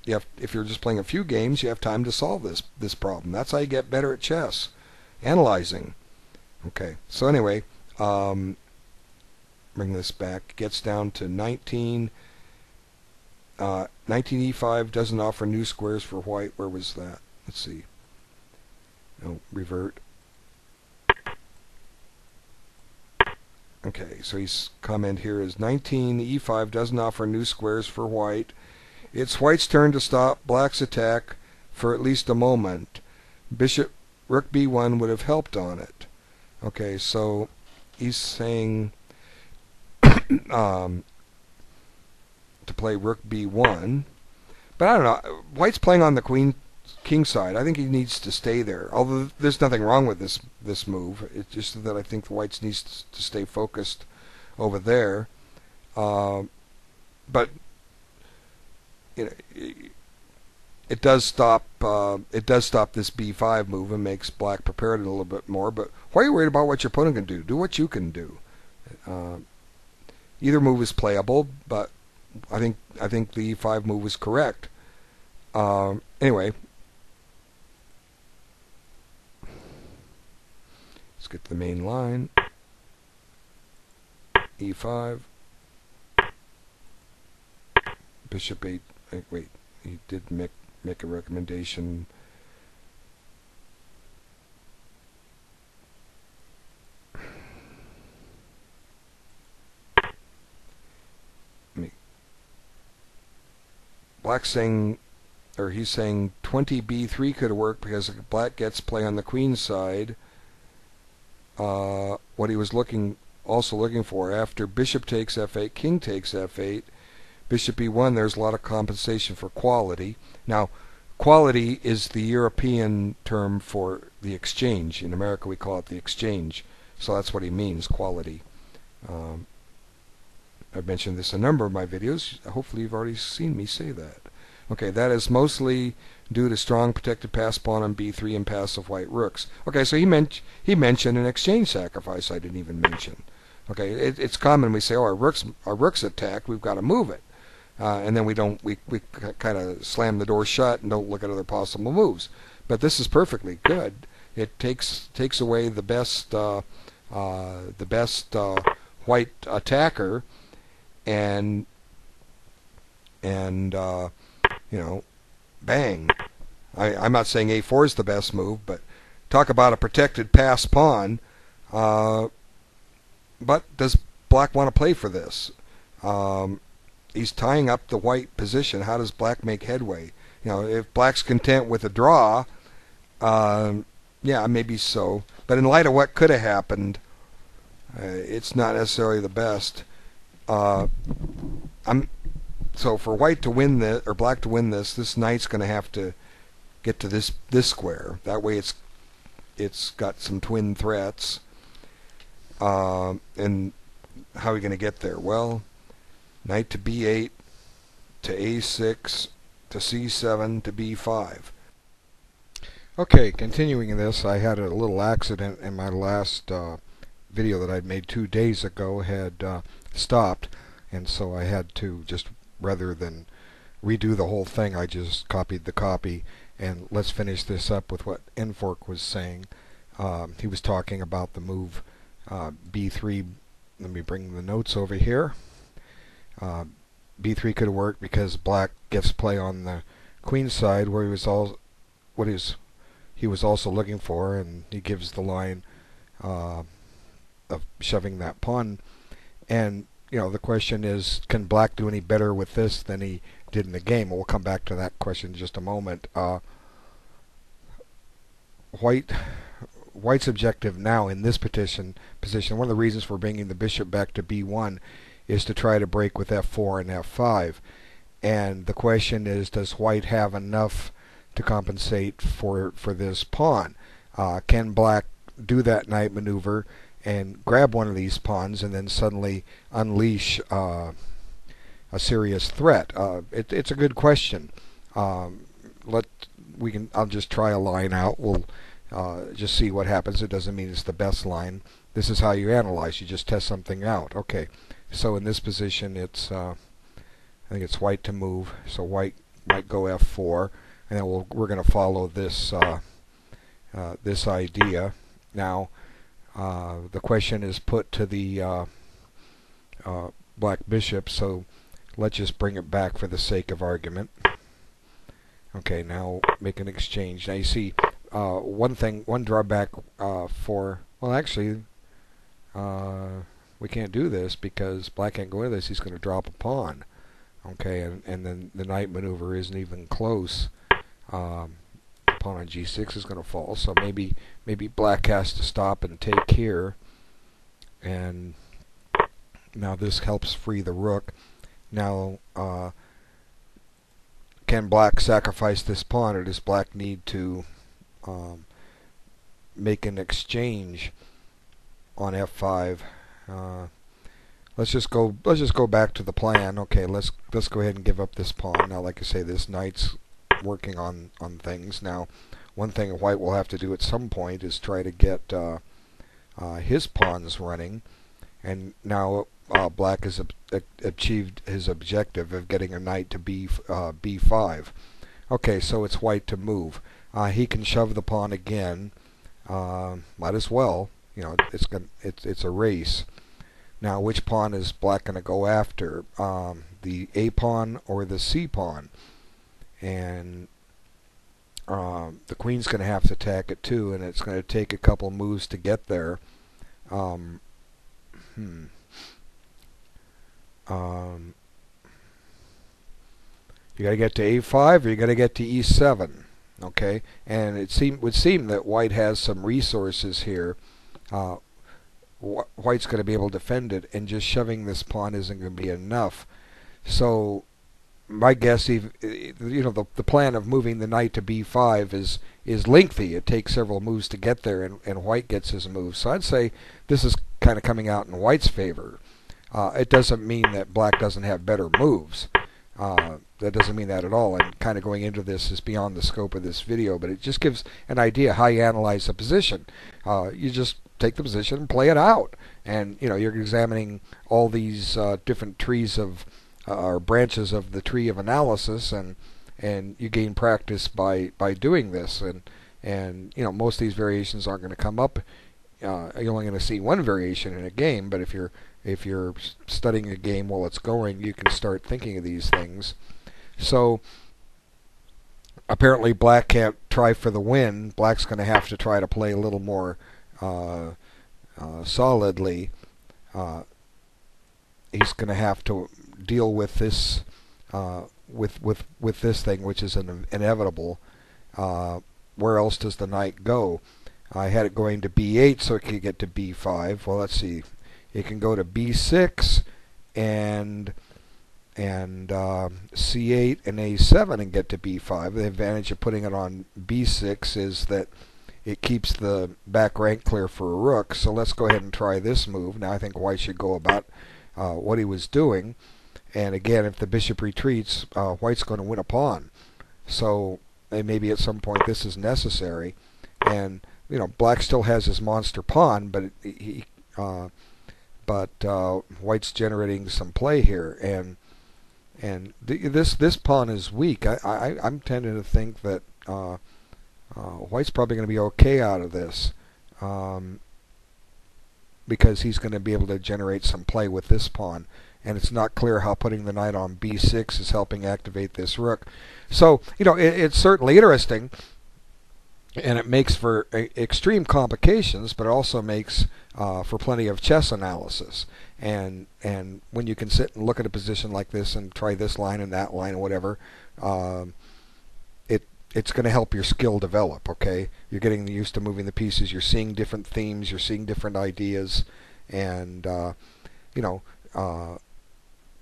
if you're just playing a few games, you have time to solve this problem. That's how you get better at chess, analyzing. Okay, so anyway, bring this back. Gets down to 19. 19e5 doesn't offer new squares for white. Where was that? Let's see. No, revert. Okay, so his comment here is 19e5 doesn't offer new squares for white. It's white's turn to stop black's attack for at least a moment. Bishop Rook b1 would have helped on it. Okay, so he's saying to play Rook b1, but I don't know. White's playing on the king side. I think he needs to stay there. Although there's nothing wrong with this move. It's just that I think the whites needs to stay focused over there. But it does stop this b5 move and makes black prepared a little bit more. But why are you worried about what your opponent can do? Do what you can do. Either move is playable, but I think the e5 move is correct. Anyway, let's get to the main line. e5, bishop 8. Wait, he did make a recommendation. Black's saying, or he's saying 20b3 could work because black gets play on the queen side. What he was also looking for after bishop takes f8, king takes f8, bishop e1. There's a lot of compensation for quality. Now, quality is the European term for the exchange. In America, we call it the exchange. So that's what he means, quality. I've mentioned this in a number of my videos. Hopefully you've already seen me say that. Okay, that is mostly due to strong protected pass pawn on b3 and passive white rooks. Okay, so he mentioned an exchange sacrifice I didn't even mention. Okay, it's common we say, oh, our rook's attacked, we've got to move it, and then we kind of slam the door shut and don't look at other possible moves. But this is perfectly good. It takes away the best white attacker, and bang. I'm not saying a4 is the best move, but talk about a protected pass pawn. But does black want to play for this? He's tying up the white position. How does black make headway? If black's content with a draw, yeah, maybe so. But in light of what could have happened, it's not necessarily the best. So for white to win this, or black to win this knight's going to have to get to this square. That way it's got some twin threats. And how are we going to get there? Well, knight to b8, to a6, to c7, to b5. Okay, continuing this, I had a little accident in my last video that I made 2 days ago had stopped, and so I had to just, rather than redo the whole thing, I just copied the copy. And let's finish this up with what Nfork was saying. He was talking about the move b3. Let me bring the notes over here. B3 could work because black gets play on the queen side, where he was also looking for, and he gives the line of shoving that pawn. And the question is, can black do any better with this than he did in the game? We'll come back to that question in just a moment. White's objective now in this position, one of the reasons for bringing the bishop back to b1 is to try to break with f4 and f5. And the question is, does white have enough to compensate for this pawn? Can black do that knight maneuver and grab one of these pawns and then suddenly unleash a serious threat? It's a good question. I'll just try a line out. We'll just see what happens. It doesn't mean it's the best line. This is how you analyze. You just test something out. Okay, so in this position, it's I think it's white to move. So white might go f4, and then we're going to follow this this idea. Now, the question is put to the black bishop. So let's just bring it back for the sake of argument. Okay, now make an exchange. Now you see one drawback well, actually, we can't do this because black can't go into this. He's going to drop a pawn. Okay, and then the knight maneuver isn't even close. Pawn on g6 is going to fall. So maybe black has to stop and take here. And now this helps free the rook. Now, can black sacrifice this pawn, or does black need to make an exchange on f5? Let's just go back to the plan. Okay, let's go ahead and give up this pawn. Now, like I say, this knight's working on things. Now, one thing white will have to do at some point is try to get his pawns running. And now black has achieved his objective of getting a knight to b5. Okay, so it's white to move. He can shove the pawn again. Might as well. It's a race. Now, which pawn is black going to go after? The A pawn or the C pawn? And the queen's going to have to attack it too, and it's going to take a couple moves to get there. You got to get to A5, or you got to get to E7. Okay, and it would seem that white has some resources here. White's going to be able to defend it, and just shoving this pawn isn't going to be enough. So my guess, the plan of moving the knight to b5 is lengthy. It takes several moves to get there, and white gets his move. So I'd say this is kind of coming out in white's favor. It doesn't mean that black doesn't have better moves. That doesn't mean that at all, and kind of going into this is beyond the scope of this video, but it just gives an idea how you analyze a position. You just take the position and play it out, and you're examining all these different trees of or branches of the tree of analysis, and you gain practice by doing this, and most of these variations aren't going to come up. You're only going to see one variation in a game, but if you're studying a game while it's going, you can start thinking of these things. So apparently black can't try for the win. Black's going to have to try to play a little more solidly. He's going to have to deal with this with this thing, which is inevitable. Where else does the knight go? I had it going to b8 so it could get to b5. Well, let's see. It can go to b6 and c8 and a7 and get to b5. The advantage of putting it on b6 is that it keeps the back rank clear for a rook. So let's go ahead and try this move. Now I think white should go about what he was doing. And again, if the bishop retreats, white's going to win a pawn. So maybe at some point this is necessary. And black still has his monster pawn, but white's generating some play here, and this pawn is weak. I'm tending to think that white's probably going to be okay out of this, because he's going to be able to generate some play with this pawn, and it's not clear how putting the knight on b6 is helping activate this rook. So, it's certainly interesting, and it makes for extreme complications, but it also makes for plenty of chess analysis. And when you can sit and look at a position like this and try this line and that line or whatever, it's going to help your skill develop. Okay, you're getting used to moving the pieces. You're seeing different themes. You're seeing different ideas, and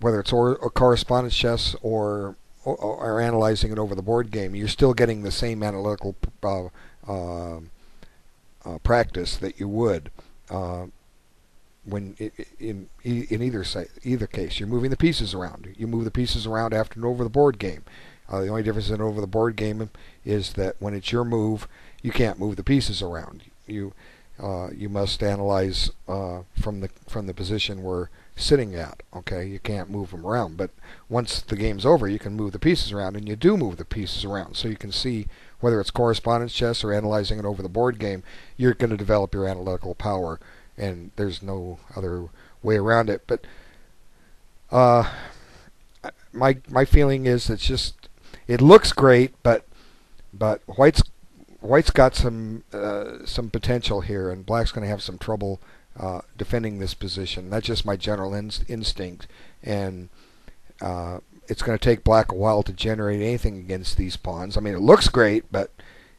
whether it's or correspondence chess or analyzing it over the board game, you're still getting the same analytical practice that you would when in either case. You're moving the pieces around. You move the pieces around after an over the board game. The only difference in over the board game is that when it's your move, you can't move the pieces around. You must analyze from the position we're sitting at. Okay, you can't move them around. But once the game's over, you can move the pieces around, and you do move the pieces around. So you can see whether it's correspondence chess or analyzing it over the board game, you're going to develop your analytical power, and there's no other way around it. But my feeling is it looks great, but White's got some potential here, and Black's going to have some trouble defending this position. That's just my general instinct, and it's going to take Black a while to generate anything against these pawns. I mean, it looks great, but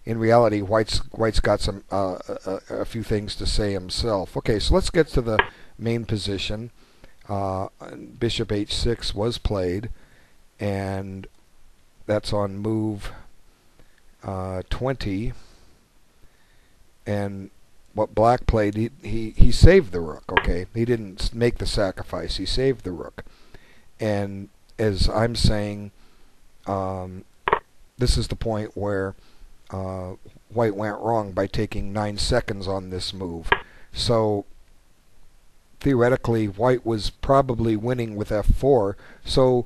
in reality, White's got some a few things to say himself. Okay, so let's get to the main position. Bishop h6 was played, and that's on move 20. And what Black played, he saved the rook. Okay, he didn't make the sacrifice. He saved the rook. And as I'm saying, this is the point where White went wrong by taking 9 seconds on this move. So theoretically, White was probably winning with f4. So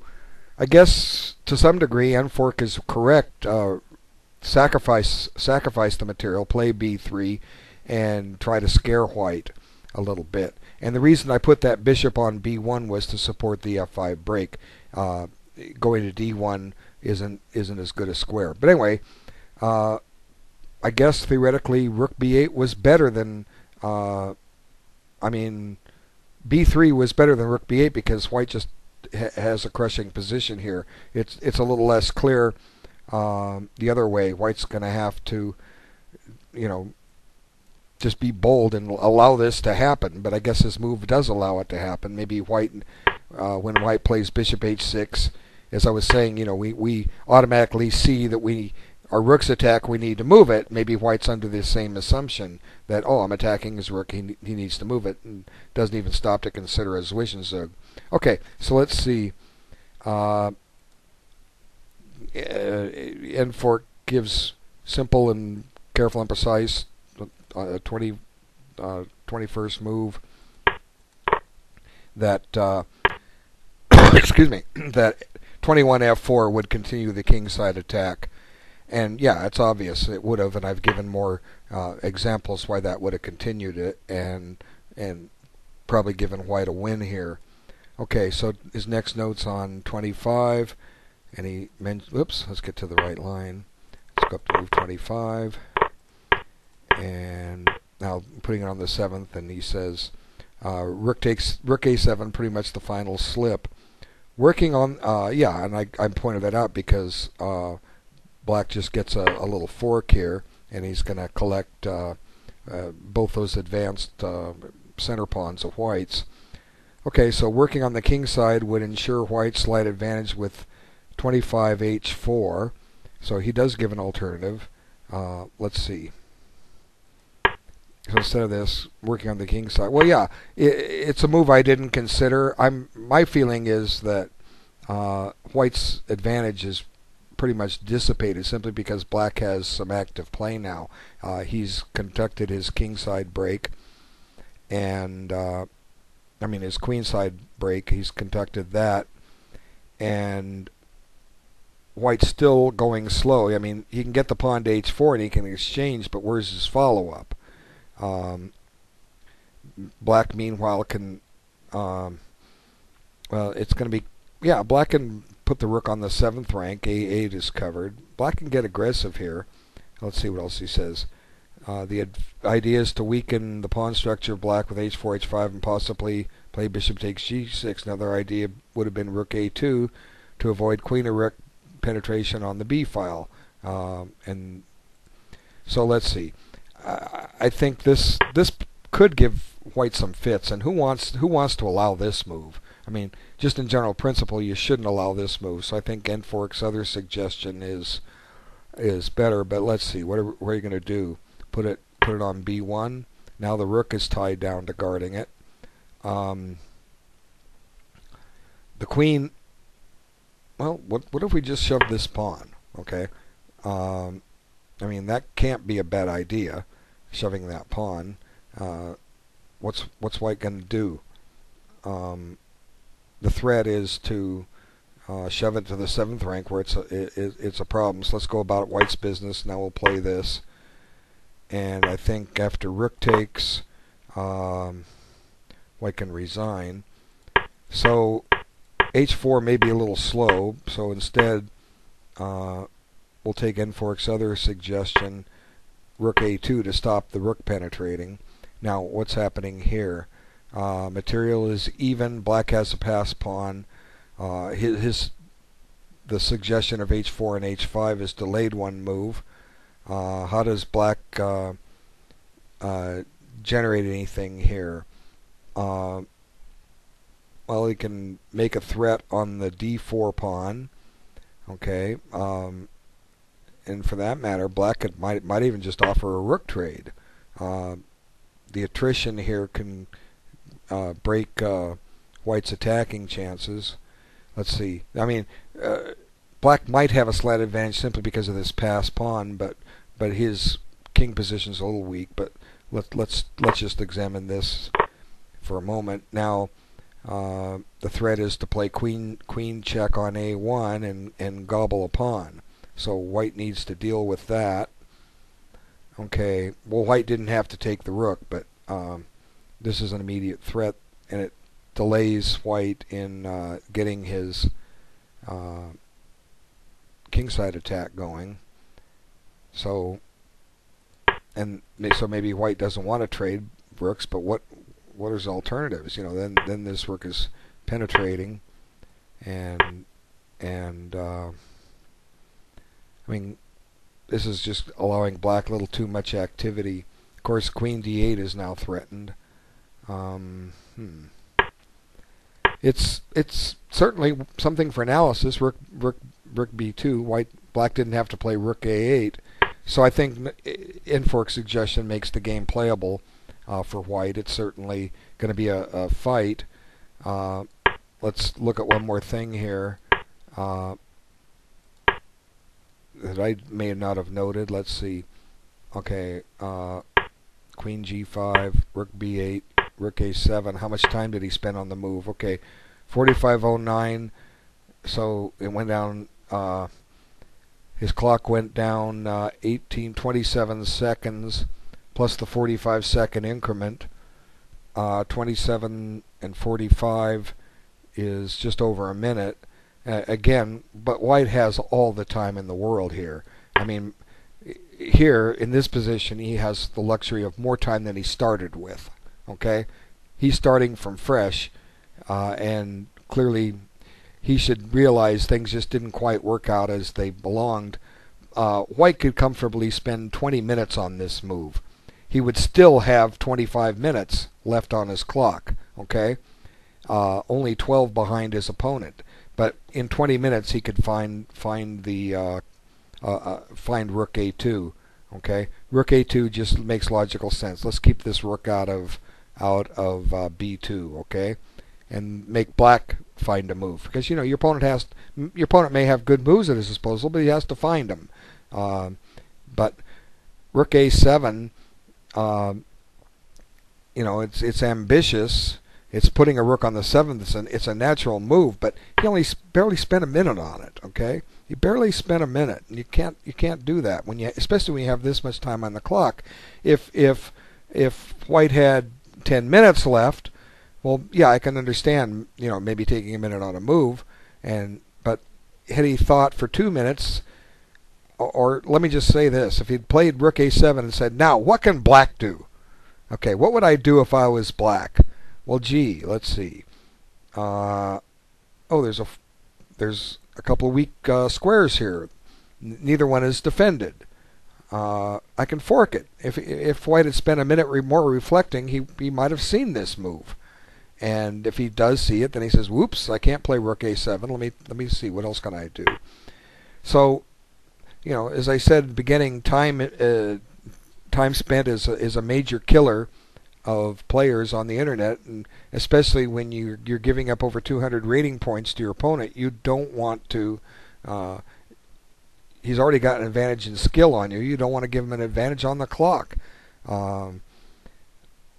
I guess to some degree, N4 is correct. Sacrifice the material, play b3, and try to scare White a little bit. And the reason I put that bishop on b1 was to support the f5 break. Going to d1 isn't as good a square. But anyway, I guess theoretically rook b8 was better than b3 was better than rook b8 because White just has a crushing position here. It's a little less clear the other way. White's going to have to, just be bold and allow this to happen. But I guess his move does allow it to happen. Maybe White, when White plays bishop h6, as I was saying, we automatically see that our rook's attack, we need to move it. Maybe White's under the same assumption that, I'm attacking his rook, he needs to move it, and doesn't even stop to consider his Zwischenzug. Okay, so let's see. N4 gives simple and careful and precise 21st move that excuse me, that 21f4 would continue the kingside attack. And yeah, it's obvious it would have, and I've given more examples why that would have continued it, and probably given White a win here. Okay, so his next note's on 25, and he mentioned, oops, let's get to the right line. Let's go up to move 25, and now putting it on the 7th, and he says rook a7, pretty much the final slip. Working on, yeah, and I pointed that out because Black just gets a little fork here, and he's going to collect both those advanced center pawns of White's. Okay, so working on the king side would ensure White's slight advantage with 25h4. So he does give an alternative. Let's see. So instead of this, working on the king side, well, yeah, it's a move I didn't consider. My feeling is that White's advantage is pretty much dissipated simply because Black has some active play now. He's conducted his kingside break, and his queenside break. He's conducted that, and White's still going slow. I mean, he can get the pawn to h4 and he can exchange, but where's his follow-up? Black, meanwhile, can well, it's going to be, yeah, black can put the rook on the 7th rank. A8 is covered. Black can get aggressive here. Let's see what else he says. The idea is to weaken the pawn structure of black with h4, h5, and possibly play bishop takes g6. Another idea would have been rook a2 to avoid queen or rook penetration on the b file. And so let's see. I think this could give white some fits. And who wants to allow this move? I mean, just in general principle, you shouldn't allow this move. So I think N4's other suggestion is better. But let's see. What are you going to do? Put it on b1. Now the rook is tied down to guarding it. The queen. Well, what if we just shove this pawn? Okay. I mean, that can't be a bad idea, shoving that pawn. What's white going to do? The threat is to shove it to the 7th rank, where it's a problem. So let's go about white's business. Now we'll play this. And I think after rook takes, white can resign. So h4 may be a little slow. So instead, we'll take N4's other suggestion, rook a2, to stop the rook penetrating. Now, what's happening here? Material is even. Black has a pass pawn. The suggestion of h4 and h5 is delayed one move. How does black generate anything here? Well, he can make a threat on the d4 pawn. Okay. And for that matter, black might even just offer a rook trade. The attrition here can break white's attacking chances. Let's see. I mean, black might have a slight advantage simply because of this pass pawn, but his king position is a little weak. But let's just examine this for a moment. Now, the threat is to play queen check on a1 and gobble a pawn. So white needs to deal with that. Okay. Well, white didn't have to take the rook, but this is an immediate threat, and it delays white in getting his kingside attack going. So maybe white doesn't want to trade rooks, but what is alternatives? You know, then this rook is penetrating, and I mean, this is just allowing black a little too much activity. Of course, queen d8 is now threatened. It's certainly something for analysis. Rook b2. Black didn't have to play rook a8. So I think N4's suggestion makes the game playable for white. It's certainly going to be a fight. Let's look at one more thing here that I may not have noted. Let's see. Okay, queen g5, rook b8, rook a7. How much time did he spend on the move? Okay, 45:09. So it went down. His clock went down 27 seconds, plus the 45-second increment. 27 and 45 is just over a minute. Again, but white has all the time in the world here. I mean, here in this position, he has the luxury of more time than he started with. Okay, he's starting from fresh, and clearly he should realize things just didn't quite work out as they belonged. White could comfortably spend 20 minutes on this move. He would still have 25 minutes left on his clock. Okay, only 12 behind his opponent. But in 20 minutes he could find rook a2. Okay, rook a2 just makes logical sense. Let's keep this rook out of b2. Okay, and make black find a move, because you know your opponent may have good moves at his disposal, but he has to find them. But rook a7, you know, it's ambitious. It's putting a rook on the 7th. It's a natural move, but he only barely spent a minute on it. Okay, he barely spent a minute, and you can't do that especially when you have this much time on the clock. If white had 10 minutes left, Well, yeah, I can understand, maybe taking a minute on a move, but had he thought for 2 minutes, or let me just say this, if he'd played Rook A7 and said, now, what can black do? Okay, what would I do if I was black? Well, gee, let's see. There's a couple of weak squares here. Neither one is defended. I can fork it. If White had spent a minute more reflecting, he might have seen this move. And if he does see it, then he says, "Whoops! I can't play Rook A7. Let me see. What else can I do?" So, as I said at the beginning, time spent is a major killer of players on the internet, and especially when you're giving up over 200 rating points to your opponent. You don't want to. He's already got an advantage in skill on you. You don't want to give him an advantage on the clock,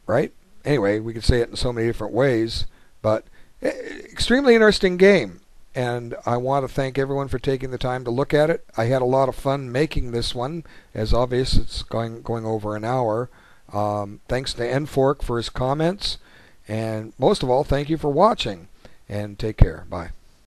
right? Anyway, we could say it in so many different ways, but extremely interesting game. And I want to thank everyone for taking the time to look at it. I had a lot of fun making this one. As obvious, it's going over an hour. Thanks to Nfork for his comments. And most of all, thank you for watching. And take care. Bye.